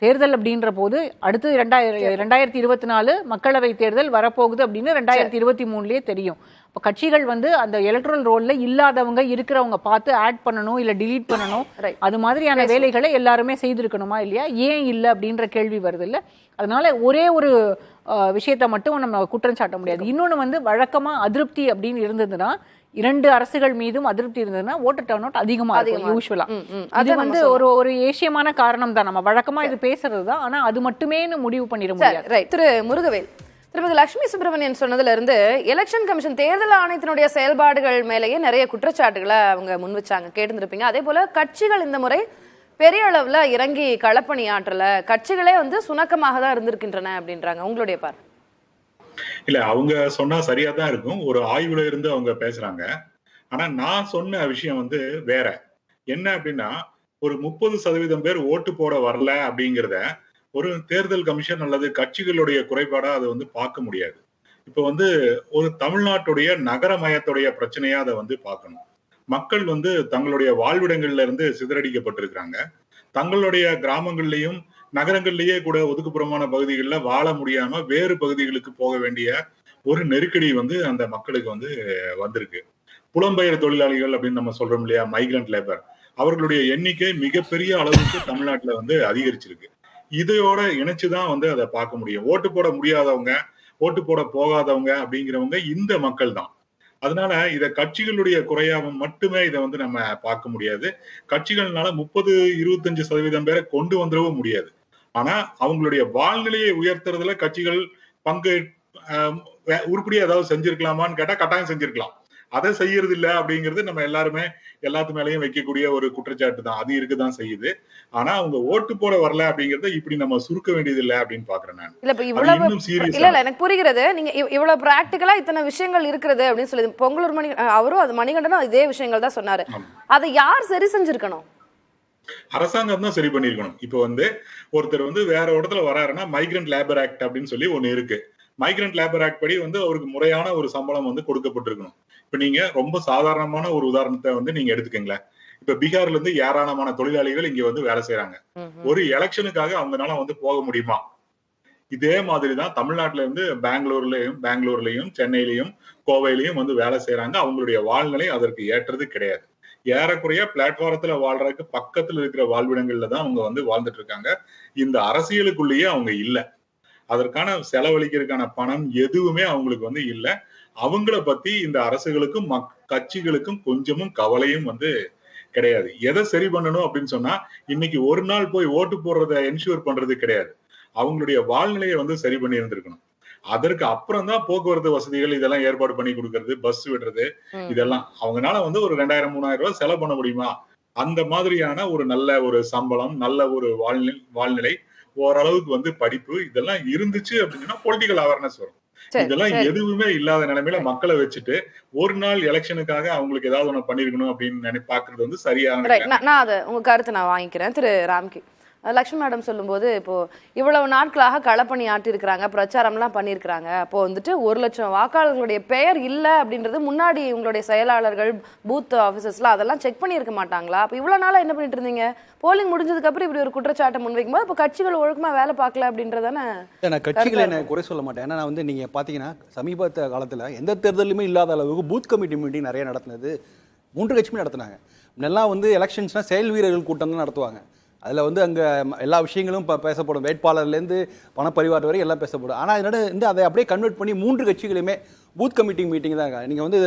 தேர்தல் அப்படின்ற போது அடுத்து 2024 மக்களவை தேர்தல் வரப்போகுது அப்படின்னு 2023 தெரியும். இப்போ கட்சிகள் வந்து அந்த எலக்ட்ரல் ரோல்ல இல்லாதவங்க இருக்கிறவங்க பார்த்து ஆட் பண்ணணும் இல்லை டிலீட் பண்ணணும், அது மாதிரியான வேலைகளை எல்லாருமே செய்திருக்கணுமா இல்லையா? ஏன் இல்லை அப்படின்ற கேள்வி வருது இல்லை. அதனால ஒரே ஒரு விஷயத்த மட்டும் நம்ம குற்றம் சாட்ட முடியாது. இன்னொன்று வந்து வழக்கமா அதிருப்தி அப்படின்னு இருந்ததுன்னா, 2 அரசுகள் மீதும் அதிருப்தி இருந்ததுன்னா ஓட்டர் டர்ன் அவுட் அதிகமா இருக்கும் யூசுவலா. அது வந்து ஒரு ஏசியமான காரணம் தான், நம்ம வழக்கமா இது பேசுறது தான். ஆனா அது மட்டுமே முடிவு பண்ணிட முடியாது. திரு முருகவேல், திருமதி லட்சுமி சுப்பிரமணியன் சொன்னதுல இருந்து எலெக்ஷன் கமிஷன் தேர்தல் ஆணையத்தினுடைய செயல்பாடுகள் மேலேயே நிறைய குற்றச்சாட்டுகளை அவங்க முன் வச்சாங்க, கேட்டிருப்பீங்க. அதே போல கட்சிகள் இந்த முறை பெரிய அளவுல இறங்கி களப்பணி ஆற்றல, கட்சிகளே வந்து சுணக்கமாக தான் இருந்திருக்கின்றன அப்படின்றாங்க. உங்களுடைய பார்வை? இல்ல, அவங்க சொன்னா சரியா தான் இருக்கும், ஒரு ஆய்வுல இருந்து அவங்க பேசுறாங்க. ஆனா நான் சொன்ன விஷயம் வந்து வேற என்ன அப்படின்னா, ஒரு 30% பேர் ஓட்டு போட வரல அப்படிங்கிறத ஒரு தேர்தல் கமிஷன் அல்லது கட்சிகளுடைய குறைபாடா அதை வந்து பார்க்க முடியாது. இப்ப வந்து ஒரு தமிழ்நாட்டுடைய நகரமயத்துடைய பிரச்சனையா அதை வந்து பார்க்கணும். மக்கள் வந்து தங்களுடைய வாழ்விடங்கள்ல இருந்து சிதறடிக்கப்பட்டிருக்கிறாங்க. தங்களுடைய கிராமங்கள்லயும் நகரங்கள்லயே கூட ஒதுக்குப்புறமான பகுதிகளில் வாழ முடியாம வேறு பகுதிகளுக்கு போக வேண்டிய ஒரு நெருக்கடி வந்து அந்த மக்களுக்கு வந்து வந்திருக்கு. புலம்பெயர் தொழிலாளிகள் அப்படின்னு நம்ம சொல்றோம் இல்லையா, மைக்ரண்ட் லேபர், அவர்களுடைய எண்ணிக்கை மிகப்பெரிய அளவுக்கு தமிழ்நாட்டுல வந்து அதிகரிச்சிருக்கு. இதையோட இணைச்சுதான் வந்து அதை பார்க்க முடியும். ஓட்டு போட முடியாதவங்க, ஓட்டு போட போகாதவங்க அப்படிங்கிறவங்க இந்த மக்கள் தான். அதனால இத கட்சிகளுடைய குறையாம மட்டுமே இதை வந்து நம்ம பார்க்க முடியாது. கட்சிகள்னால 30-25% பேரை கொண்டு வந்துடவும் முடியாது. ஆனா அவங்களுடைய வாழ்நிலையை உயர்த்துறதுல கட்சிகள் பங்கு உருப்படியா ஏதாவது செஞ்சிருக்கலாமான்னு கேட்டா கட்டாயம் செஞ்சிருக்கலாம். அதை செய்யறது இல்ல அப்படிங்கிறது நம்ம எல்லாருமே எல்லாத்து மேலேயும் வைக்கக்கூடிய ஒரு குற்றச்சாட்டு தான். அது இருக்குதான் செய்யுது. ஆனா அவங்க ஓட்டு போட வரல அப்படிங்கறத இப்படி நம்ம சுருக்க வேண்டியது இல்லை அப்படின்னு பாக்குறேன் நான். இல்ல எனக்கு புரிகிறது, நீங்க இவ்வளவு பிராக்டிகலா இத்தனை விஷயங்கள் இருக்கிறது அப்படின்னு சொல்லி பொங்கலூர் அவரும் அது மணிகண்டனும் இதே விஷயங்கள் தான் சொன்னாரு. அதை யார் சரி செஞ்சிருக்கணும்? அரசாங்கம் தான் சரி பண்ணிருக்கணும். இப்ப வந்து ஒருத்தர் வந்து வேற இடத்துல வராருன்னா மைக்ரண்ட் லேபர் ஆக்ட் அப்படின்னு சொல்லி ஒண்ணு இருக்கு. மைக்ரண்ட் லேபர் ஆக்ட் படி வந்து அவருக்கு முறையான ஒரு சம்பளம் வந்து கொடுக்கப்பட்டிருக்கணும். இப்ப நீங்க ரொம்ப சாதாரணமான ஒரு உதாரணத்தை வந்து நீங்க எடுத்துக்கீங்களேன். இப்ப பீகார்ல இருந்து ஏராளமான தொழிலாளிகள் இங்க வந்து வேலை செய்யறாங்க. ஒரு எலெக்ஷனுக்காக அவங்கனால வந்து போக முடியுமா? இதே மாதிரிதான் தமிழ்நாட்டுல இருந்து பெங்களூர்லயும் சென்னையிலயும் கோவையிலயும் வந்து வேலை செய்யறாங்க. அவங்களுடைய வாழ்நிலை அதற்கு ஏற்றது கிடையாது. ஏறக்குறைய பிளாட்பாரத்துல வாழ்றதுக்கு பக்கத்துல இருக்கிற வாழ்விடங்கள்ல தான் அவங்க வந்து வாழ்ந்துட்டு இருக்காங்க. இந்த அரசியலுக்குள்ளேயே அவங்க இல்ல. அதற்கான செலவழிக்கிறதுக்கான பணம் எதுவுமே அவங்களுக்கு வந்து இல்ல. அவங்கள பத்தி இந்த அரசுகளுக்கும் கட்சிகளுக்கும் கொஞ்சமும் கவலையும் வந்து கிடையாது. எதை சரி பண்ணணும் அப்படின்னு சொன்னா இன்னைக்கு ஒரு நாள் போய் ஓட்டு போடுறத என்ஷூர் பண்றது கிடையாது. அவங்களுடைய வாழ்நிலையை வந்து சரி பண்ணி இருந்திருக்கணும். அதற்கு அப்புறம் தான் போக்குவரத்து வசதிகள் இதெல்லாம் ஏற்பாடு பண்ணி கொடுக்கறது, பஸ் விடுறது, இதெல்லாம் அவங்கனால வந்து ஒரு 2000 3000 ரூபாய் செலவு பண்ண முடியுமா? அந்த மாதிரியான ஒரு நல்ல ஒரு சம்பளம், நல்ல ஒரு வாழ்நிலை, ஓரளவுக்கு வந்து படிப்பு இதெல்லாம் இருந்துச்சு அப்படின்னா பொலிட்டிக்கல் அவேர்னஸ் வரும். இதெல்லாம் எதுவுமே இல்லாத நிலைமையில மக்களை வச்சுட்டு ஒரு நாள் எலெக்ஷனுக்காக அவங்களுக்கு ஏதாவது ஒண்ணு பண்ணிருக்கணும் அப்படின்னு பாக்குறது வந்து சரியான. நான் அதை உங்க கருத்தை நான் வாங்கிக்கிறேன். திரு ராம்கி, லக்ஷ்மி மேடம் சொல்லும்போது இப்போ இவ்வளவு நாட்களாக களப்பணி ஆட்டிருக்கிறாங்க, பிரச்சாரம்லாம் பண்ணியிருக்கிறாங்க. அப்போ வந்துட்டு 1 லட்சம் வாக்காளர்களுடைய பெயர் இல்லை அப்படின்றது முன்னாடி உங்களுடைய செயலாளர்கள் பூத் ஆஃபீஸர்ஸ்லாம் அதெல்லாம் செக் பண்ணியிருக்க மாட்டாங்களா? அப்போ இவ்வளோ நாளாக என்ன பண்ணிட்டு இருந்தீங்க? போலிங் முடிஞ்சதுக்கு அப்புறம் இப்படி ஒரு குற்றச்சாட்டை முன்வைக்கும் போது இப்போ கட்சிகள் ஒழுக்கமா வேலை பார்க்கல அப்படின்றதானே? நான் கட்சிகளை நான் குறை சொல்ல மாட்டேன். ஏன்னா நான் வந்து நீங்க பாத்தீங்கன்னா சமீபத்த காலத்துல எந்த தேர்தலுமே இல்லாத அளவுக்கு பூத் கமிட்டி மீட்டிங் நிறைய நடத்தினது 3 கட்சியுமே நடத்தினாங்க. முன்னெல்லாம் வந்து எலெக்ஷன்ஸ்னா செயல் வீரர்கள் கூட்டம் தான் நடத்துவாங்க. அதில் வந்து அங்கே எல்லா விஷயங்களும் பேசப்படும், வேட்பாளர்லேருந்து பணப்பரிவார் வரை எல்லாம் பேசப்படும். ஆனால் இதனால வந்து அதை அப்படியே கன்வெர்ட் பண்ணி 3 கட்சிகளுமே பூத் கமிட்டி மீட்டிங் தான். நீங்கள் வந்து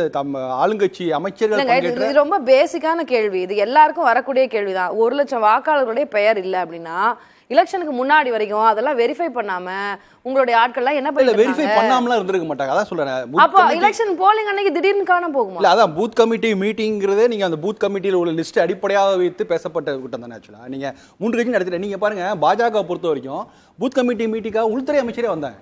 ஆளுங்கட்சி அமைச்சர்கள் இது ரொம்ப பேசிக்கான கேள்வி, இது எல்லாருக்கும் வரக்கூடிய கேள்விதான். 1 லட்சம் வாக்காளர்களுடைய பெயர் இல்லை அப்படின்னா எலெக்ஷனுக்கு முன்னாடி வரைக்கும் அதெல்லாம் வெரிஃபை பண்ணாம உங்களுடைய ஆட்கள்லாம் என்ன பண்ணல, வெரிஃபை பண்ணாமலாம் இருந்திருக்க மாட்டாங்க. அதான் சொல்றேன். அப்போ எலெக்ஷன் போலிங் அன்னைக்கு திடீர்னு காண போகுமா? இல்ல, அதான் பூத் கமிட்டி மீட்டிங்கிறதே நீங்க அந்த பூத் கமிட்டியில் உள்ள லிஸ்ட் அடிப்படையாக வைத்து பேசப்பட்ட கூட்டம் தானே. ஆக்சுவலா நீங்க 3 கட்சி நடத்திட்டு நீங்க பாருங்க, பாஜக பொறுத்த வரைக்கும் பூத் கமிட்டி மீட்டிங்காக உள்துறை அமைச்சரே வந்தாங்க.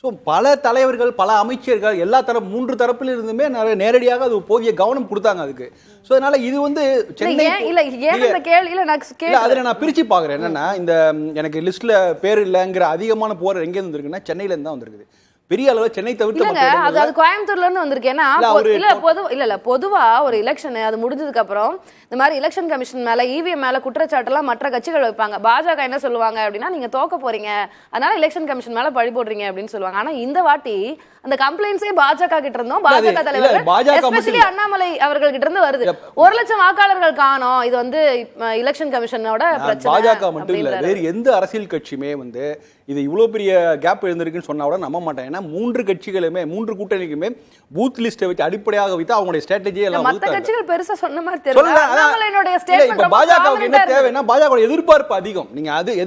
ஸோ பல தலைவர்கள், பல அமைச்சர்கள், எல்லா 3 தரப்பில் இருந்துமே நேரடியாக அது போதிய கவனம் கொடுத்தாங்க அதுக்கு. ஸோ அதனால இது வந்து சென்னை அதில் நான் பிரிச்சு பார்க்குறேன். என்னன்னா இந்த எனக்கு லிஸ்ட்ல பேர் இல்லைங்கிற அதிகமான போர் எங்கே இருந்திருக்குன்னா சென்னையில இருந்து தான் வந்திருக்குது. பெரிய அளவில் சென்னை தவிர்த்து அது கோயம்புத்தூர்ல இருந்து வந்திருக்கு. ஏன்னா பொதுவா ஒரு எலெக்ஷன் அது முடிஞ்சதுக்கு அப்புறம் இந்த மாதிரி எலெக்ஷன் கமிஷன் மேல இவிஎம் மேல குற்றச்சாட்டு எல்லாம் மற்ற கட்சிகள் வைப்பாங்க. பாஜக என்ன சொல்லுவாங்க அப்படின்னா, நீங்க தோக்க போறீங்க அதனால எலெக்ஷன் கமிஷன் மேல பழி போடுறீங்க அப்படின்னு சொல்லுவாங்க. ஆனா இந்த வாட்டி அந்த கம்ப்ளைண்ட்ஸே பாஜக கிட்ட இருந்தோம், பாஜக தலைவர்கள் எஸ்பெஷலி அண்ணாமலை அவர்கள் கிட்ட இருந்து வருது. 1 லட்சம் வாக்காளர்கள் காணோம், இது வந்து எலெக்ஷன் கமிஷனோட பிரச்சனை. பாஜக மட்டும் இல்ல, வேறு எந்த அரசியல் கட்சியுமே வந்து இது இவ்வளவு பெரிய கேப் எழுந்திருக்குன்னு சொன்னா கூட நம்ப மாட்டேன். ஏன்னா 3 கட்சிகளுமே 3 கூட்டணிக்குமே பூத் லிஸ்ட்டை வச்சு அடிப்படையாக வைத்து அவங்களுடைய ஸ்ட்ராட்டஜி எல்லாம் மத்த கட்சிகள் பெருசா சொன்ன மாதிரி தெரியல. அண்ணாமலையோட ஸ்டேட்மென்ட் பாஜகவுக்கு என்ன தேவைன்னா, பாஜகவோட எதிர்பார்ப்பு அதிகம். நீங்க அது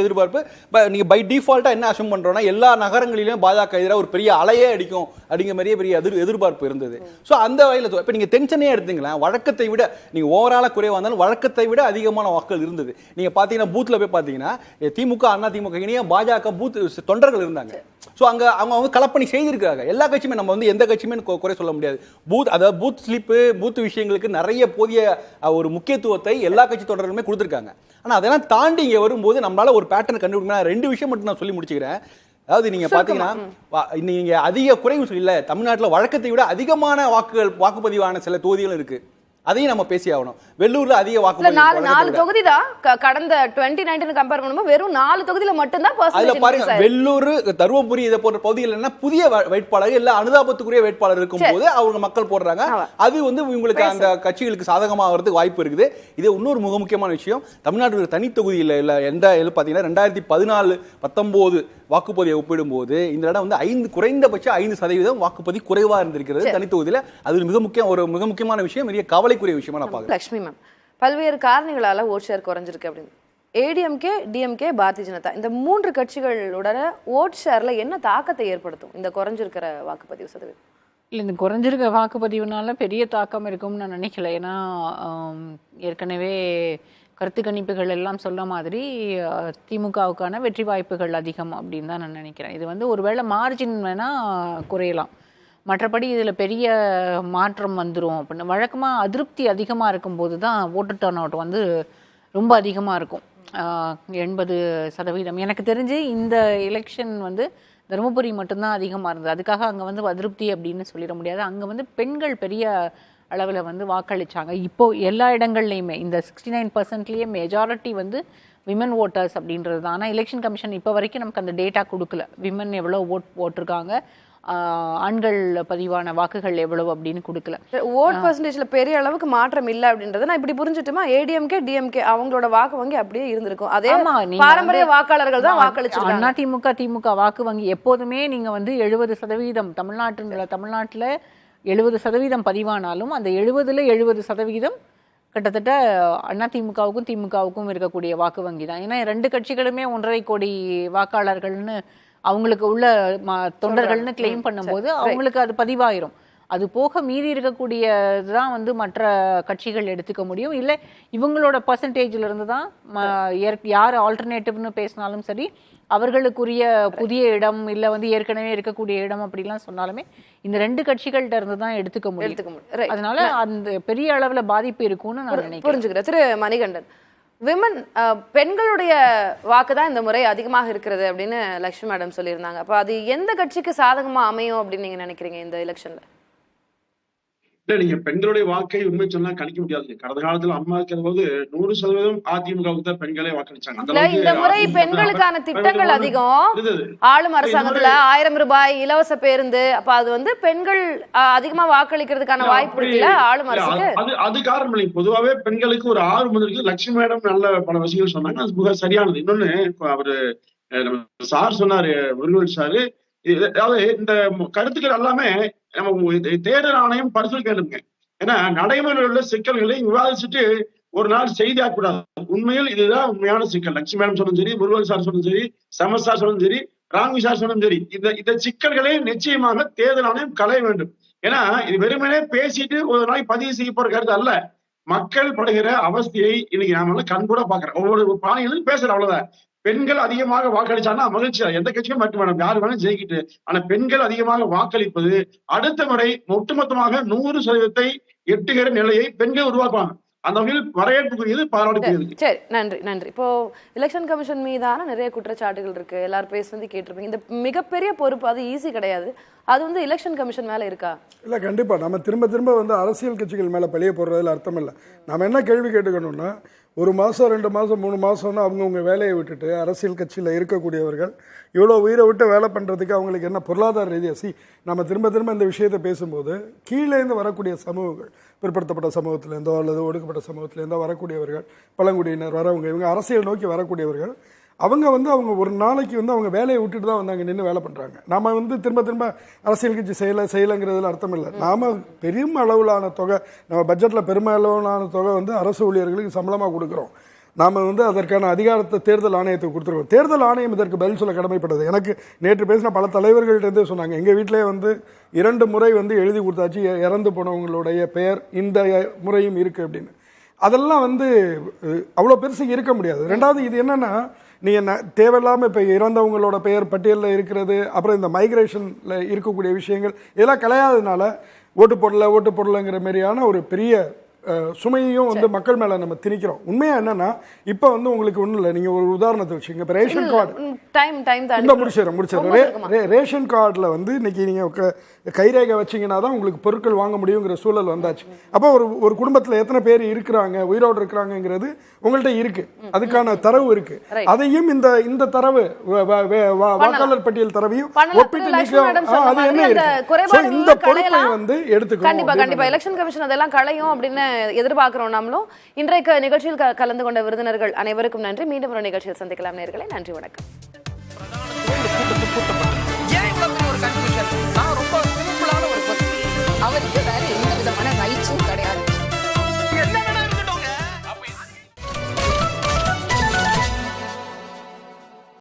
எதிர்பார்ப்பு நீங்க பை டிஃபால்ட்டா என்ன அசம் பண்றோம்னா, எல்லா நகரங்களிலும் பாஜக எதிராக ஒரு பெரிய அலையே அடிக்கும் அப்படிங்கிற மாதிரியே பெரிய எதிர்பார்ப்பு இருந்தது. ஸோ அந்த வகையில் இப்போ நீங்க தென்சென்னையே எடுத்தீங்களா, வழக்கத்தை விட நீங்க ஓவராலா குறைவா இருந்தாலும் வழக்கத்தை விட அதிகமான வாக்குகள் இருந்தது. நீங்க பாத்தீங்கன்னா பூத்ல போய் பாத்தீங்கன்னா திமுக அண்ணா திமுக இணைய பாஜக பூத் தொண்டர்கள் இருந்தாங்க. ஸோ அவங்க கலப்பணி செய்திருக்காங்க. எல்லா கட்சியுமே நம்ம வந்து எந்த கட்சியுமே குறை சொல்ல முடியாது. அதாவது பூத் ஸ்லிப்பு பூத் விஷயங்களுக்கு நிறைய போதிய ஒரு முக்கியத்துவத்தை எல்லா கட்சி தொண்டர்களுமே கொடுத்துருக்காங்க. ஆனால் அதெல்லாம் தாண்டி இங்கே வரும்போது நம்மளால ஒரு பேட்டர்ன் கண்டுபிடிக்கணும். 2 விஷயம் மட்டும் நான் சொல்லி முடிச்சுக்கிறேன். அதாவது நீங்க பாத்தீங்கன்னா நீங்க அதிக குறைவு இல்ல, தமிழ்நாட்டில் வழக்கத்தை விட அதிகமான வாக்குப்பதிவான சில தொகுதிகள் இருக்கு. அதையும் நம்ம பேசி ஆகணும். வெள்ளூர்ல அதிக வாக்குப்பதிவு 4 தொகுதி தான். கடந்த 2019 கம்பேர் பண்ணும்போது வெறும் 4 தொகுதியில மட்டும் தான் பர்சன்டேஜ் பாருங்க. வெள்ளூர், தருமபுரி இதை போன்ற பகுதிகள் என்ன புதிய வேட்பாளர் இல்ல அனுதாபத்துக்குரிய வேட்பாளர் இருக்கும்போது அவங்க மக்கள் போடுறாங்க. அது வந்து இவங்களுக்கு அந்த கட்சிகளுக்கு சாதகமாகிறதுக்கு வாய்ப்பு இருக்குது. இது இன்னொரு மிக முக்கியமான விஷயம். தமிழ்நாட்டு தனி தொகுதியில் இல்ல எந்த பாத்தீங்கன்னா 2014 19 வாக்குப்பதிவை ஒப்பிடும்போது இந்த இடம் வந்து குறைந்தபட்சம் 5% வாக்குப்பதிவு குறைவா இருந்திருக்கிறது தனி தொகுதியில. அது மிக முக்கியமான விஷயம், பெரிய கவலைக்குரிய விஷயமா நான் பார்க்கிறேன். லட்சுமி மேம், பல்வேறு காரணங்களால ஓட் ஷேர் குறைஞ்சிருக்கு அப்படின்னு ஏடிஎம்கே, டிஎம்கே, பாரதிய ஜனதா இந்த 3 கட்சிகளோட ஓட் ஷேர்ல என்ன தாக்கத்தை ஏற்படுத்தும் இந்த குறைஞ்சிருக்கிற வாக்குப்பதிவு சதவீதம்? இல்லை, இந்த குறைஞ்சிருக்க வாக்குப்பதிவுனால பெரிய தாக்கம் இருக்கும்னு நான் நினைக்கல. ஏன்னா ஏற்கனவே கருத்து கணிப்புகள் எல்லாம் சொல்ல மாதிரி திமுகவுக்கான வெற்றி வாய்ப்புகள் அதிகம் அப்படின்னு தான் நான் நினைக்கிறேன். இது வந்து ஒருவேளை மார்ஜின் வேணால் குறையலாம், மற்றபடி இதில் பெரிய மாற்றம் வந்துடும் அப்படின்னு. வழக்கமாக அதிருப்தி அதிகமாக இருக்கும்போது தான் ஓட்டு டர்ன் அவுட் வந்து ரொம்ப அதிகமாக இருக்கும், 80%. எனக்கு தெரிஞ்சு இந்த எலெக்ஷன் வந்து தருமபுரி மட்டும்தான் அதிகமாக இருந்தது. அதுக்காக அங்கே வந்து அதிருப்தி அப்படின்னு சொல்லிட முடியாது. அங்கே வந்து பெண்கள் பெரிய அளவில் வந்து வாக்களிச்சாங்க. இப்போ எல்லா இடங்கள்லையுமே இந்த 69%லேயே மெஜாரிட்டி வந்து விமன் ஓட்டர்ஸ் அப்படின்றது தான். ஆனால் எலெக்ஷன் கமிஷன் இப்போ வரைக்கும் நமக்கு அந்த டேட்டா கொடுக்கல, விமன் எவ்வளோ போட்டிருக்காங்க, ஆண்கள் பதிவான வாக்குகள் எவ்வளவு அப்படின்னு கொடுக்கல. ஓட் பர்சன்டேஜ்ல பெரிய அளவுக்கு மாற்றம் இல்ல அப்படின்றத நான் இப்படி புரிஞ்சுட்டுமா? ஏடிஎம்கே டிஎம்கே அவங்களோட வாக்கு வங்கி அப்படியே இருந்திருக்கும். அதே பாரம்பரிய வாக்காளர்கள் தான் வாக்களிச்சிருக்காங்க. திமுக வாக்கு வங்கி எப்போதுமே நீங்க வந்து 70% தமிழ்நாட்டுல 70% பதிவானாலும் அந்த 70% கிட்டத்தட்ட அதிமுகவுக்கும் திமுகவுக்கும் இருக்கக்கூடிய வாக்கு வங்கி தான். ஏன்னா 2 கட்சிகளுமே 1.5 கோடி வாக்காளர்கள்னு அவங்களுக்கு உள்ள தொண்டர்கள்னு கிளைம் பண்ணும்போது அவங்களுக்கு அது பதிவாயிரும். அது போக மீறி இருக்கக்கூடியதுதான் வந்து மற்ற கட்சிகள் எடுத்துக்க முடியும். இல்லை இவங்களோட பர்சன்டேஜ்ல இருந்து தான் யார் ஆல்டர்னேட்டிவ்னு பேசினாலும் சரி, அவர்களுக்குரிய புதிய இடம் இல்லை வந்து ஏற்கனவே இருக்கக்கூடிய இடம் அப்படிலாம் சொன்னாலுமே இந்த 2 கட்சிகள்கிட்ட இருந்து தான் எடுத்துக்க முடியும். அதனால அந்த பெரிய அளவுல பாதிப்பு இருக்கும்னு நான் நினைக்கிறேன். புரிஞ்சுக்கிறேன். திரு மணிகண்டன், விமன் பெண்களுடைய வாக்கு தான் இந்த முறை அதிகமாக இருக்கிறது அப்படின்னு லட்சுமி மேடம் சொல்லியிருந்தாங்க. அப்ப அது எந்த கட்சிக்கு சாதகமா அமையும் அப்படின்னு நீங்க நினைக்கிறீங்க இந்த எலெக்ஷன்ல? இல்ல, நீங்க பெண்களுடைய வாக்கை உண்மை சொன்னா கணிக்க முடியாது. கடந்த காலத்துல அம்மா இருக்கிற போது 100% அதிமுகவுக்கு தான் பெண்களே வாக்களிச்சாங்க. இந்த முறை பெண்களுக்கான திட்டங்கள் அதிகம், ஆளும் அரசாங்கத்துல 1000 ரூபாய் இலவச பேருந்து, அப்ப அது வந்து பெண்கள் அதிகமா வாக்களிக்கிறதுக்கான வாய்ப்பு இருக்குல்ல ஆளும் அரசுக்கு. அது காரணம் இல்லை. பொதுவாவே பெண்களுக்கு ஒரு ஆர்வம் இருக்கு. லட்சுமி மேடம் நல்ல பல விஷயங்கள் சொன்னாங்க, அது மிக சரியானது. இன்னொன்னு அவரு சார் சொன்னாரு, முருகன் சாரு, அதாவது இந்த கருத்துக்கள் எல்லாமே நம்ம தேர்தல் ஆணையம் பரிசீலிக்க வேண்டுங்க. ஏன்னா நடைமுறையில் உள்ள சிக்கல்களை விவாதிச்சுட்டு ஒரு நாள் செய்தி ஆகக்கூடாது. உண்மையில் இதுதான் உண்மையான சிக்கல். லட்சுமி மேடம் சொன்னதும் சரி, முருகன் சார் சொன்னதும் சரி, சமஸ் சார் சொன்னதும் சரி, ராம்வி சார் சொன்னதும் சரி, இந்த சிக்கல்களை நிச்சயமாக தேர்தல் ஆணையம் களைய வேண்டும். ஏன்னா இது வெறுமனே பேசிட்டு ஒரு நாள் பதிவு செய்ய போற கருத்து அல்ல. மக்கள் படுகிற அவஸ்தையை இன்னைக்கு நாம கண்கூட பாக்குறோம். ஒவ்வொரு பாணிகளும் பேசுற அவ்வளவுதான். பெண்கள் அதிகமாக வாக்களிச்சாங்கன்னா மகிழ்ச்சியா எந்த கட்சியும் மட்டும் வேணும், யாரு வேணும் ஜெயிக்கிட்டு. ஆனா பெண்கள் அதிகமாக வாக்களிப்பது அடுத்த முறை ஒட்டுமொத்தமாக 100% எட்டுகிற நிலையை பெண்கள் உருவாக்குவாங்க. அந்த வகையில் வரவேற்புக்குரியது, பாராட்டுக்குரியது. சரி, நன்றி நன்றி. இப்போ எலெக்ஷன் கமிஷன் மீதான நிறைய குற்றச்சாட்டுகள் இருக்கு, எல்லாரும் பேசுனது கேட்டிருப்பீங்க. இந்த மிகப்பெரிய பொறுப்பு அது ஈஸி கிடையாது, அது வந்து எலெக்ஷன் கமிஷன் மேல இருக்கா? இல்ல, கண்டிப்பா நம்ம திரும்ப வந்து அரசியல் கட்சிகள் மேல பழிய போடுறதுல அர்த்தம் இல்லை. நம்ம என்ன கேள்வி கேட்டுக்கணும்னா, 1 மாதம் 2 மாதம் 3 மாதம்னா அவங்கவுங்க வேலையை விட்டுட்டு அரசியல் கட்சியில் இருக்கக்கூடியவர்கள் இவ்வளோ உயிரை விட்டு வேலை பண்ணுறதுக்கு அவங்களுக்கு என்ன பொருளாதார ரீதியாக நம்ம திரும்ப இந்த விஷயத்தை பேசும்போது கீழேருந்து வரக்கூடிய சமூகங்கள், பிற்படுத்தப்பட்ட சமூகத்திலேருந்தோ அல்லது ஒடுக்கப்பட்ட சமூகத்திலேருந்தோ வரக்கூடியவர்கள், பழங்குடியினர் வரவங்க, இவங்க அரசியல் நோக்கி வரக்கூடியவர்கள், அவங்க ஒரு நாளைக்கு அவங்க வேலையை விட்டுட்டு தான் அங்கே நின்று வேலை பண்ணுறாங்க. நாம் திரும்ப அரசியல் கட்சி செய்யலைங்கிறதுல அர்த்தம் இல்லை. நாம் பெரும் அளவிலான தொகை, நம்ம பட்ஜெட்டில் பெருமளவிலான தொகை அரசு ஊழியர்களுக்கு சம்பளமாக கொடுக்குறோம். நாம் அதற்கான அதிகாரத்தை தேர்தல் ஆணையத்துக்கு கொடுத்துருக்கோம். தேர்தல் ஆணையம் இதற்கு பதில் சொல்ல கடமைப்பட்டது. எனக்கு நேற்று பேசின பல தலைவர்கள்ட்டே சொன்னாங்க, எங்கள் வீட்டிலே 2 முறை எழுதி கொடுத்தாச்சு, இறந்து போனவங்களுடைய பெயர் இந்த முறையும் இருக்குது அப்படின்னு. அதெல்லாம் அவ்வளோ பெருசு இருக்க முடியாது. ரெண்டாவது, இது என்னென்னா, நீங்கள் தேவையில்லாமல் இப்போ இறந்தவங்களோட பெயர் பட்டியலில் இருக்கிறது, அப்புறம் இந்த மைக்ரேஷனில் இருக்கக்கூடிய விஷயங்கள் இதெல்லாம் கலையாததுனால ஓட்டு போடலைங்கிற மாதிரியான ஒரு பெரிய சுமையும் மக்கள் மேலே நம்ம திணிக்கிறோம். உண்மையாக என்னன்னா, இப்போ உங்களுக்கு ஒன்றும் இல்லை. நீங்கள் ஒரு உதாரணத்தை வச்சுங்க. இப்போ ரேஷன் கார்டு முடிச்சிடறேன். ரேஷன் கார்டில் இன்னைக்கு நீங்கள் கைரேகை வச்சிங்கன்னா தான் உங்களுக்கு பொருட்கள் வாங்க முடியுங்கிற சூழல் வந்தாச்சு. அப்போ ஒரு குடும்பத்தில் எத்தனை பேர் இருக்கிறாங்க, உயிரோடு இருக்கிறாங்கிறது உங்கள்கிட்ட இருக்கு, அதுக்கான தரவு இருக்கு. அதையும் இந்த தரவு வாக்காளர் பட்டியல் தரவையும் ஒப்பிட்டு அது என்ன இருக்கு, இந்த பொறுப்பை எடுத்துக்கணும். கண்டிப்பா எலெக்ஷன் கமிஷன் அதெல்லாம் களையும் அப்படின்னு எதிர்பார்க்கிறோம். நாமளும் இன்றைக்கு நிகழ்ச்சியில் கலந்து கொண்ட விருந்தினர்கள் அனைவருக்கும் நன்றி. மீண்டும் ஒரு நிகழ்ச்சியில் சந்திக்கலாம் நேயர்களே. நன்றி, வணக்கம்.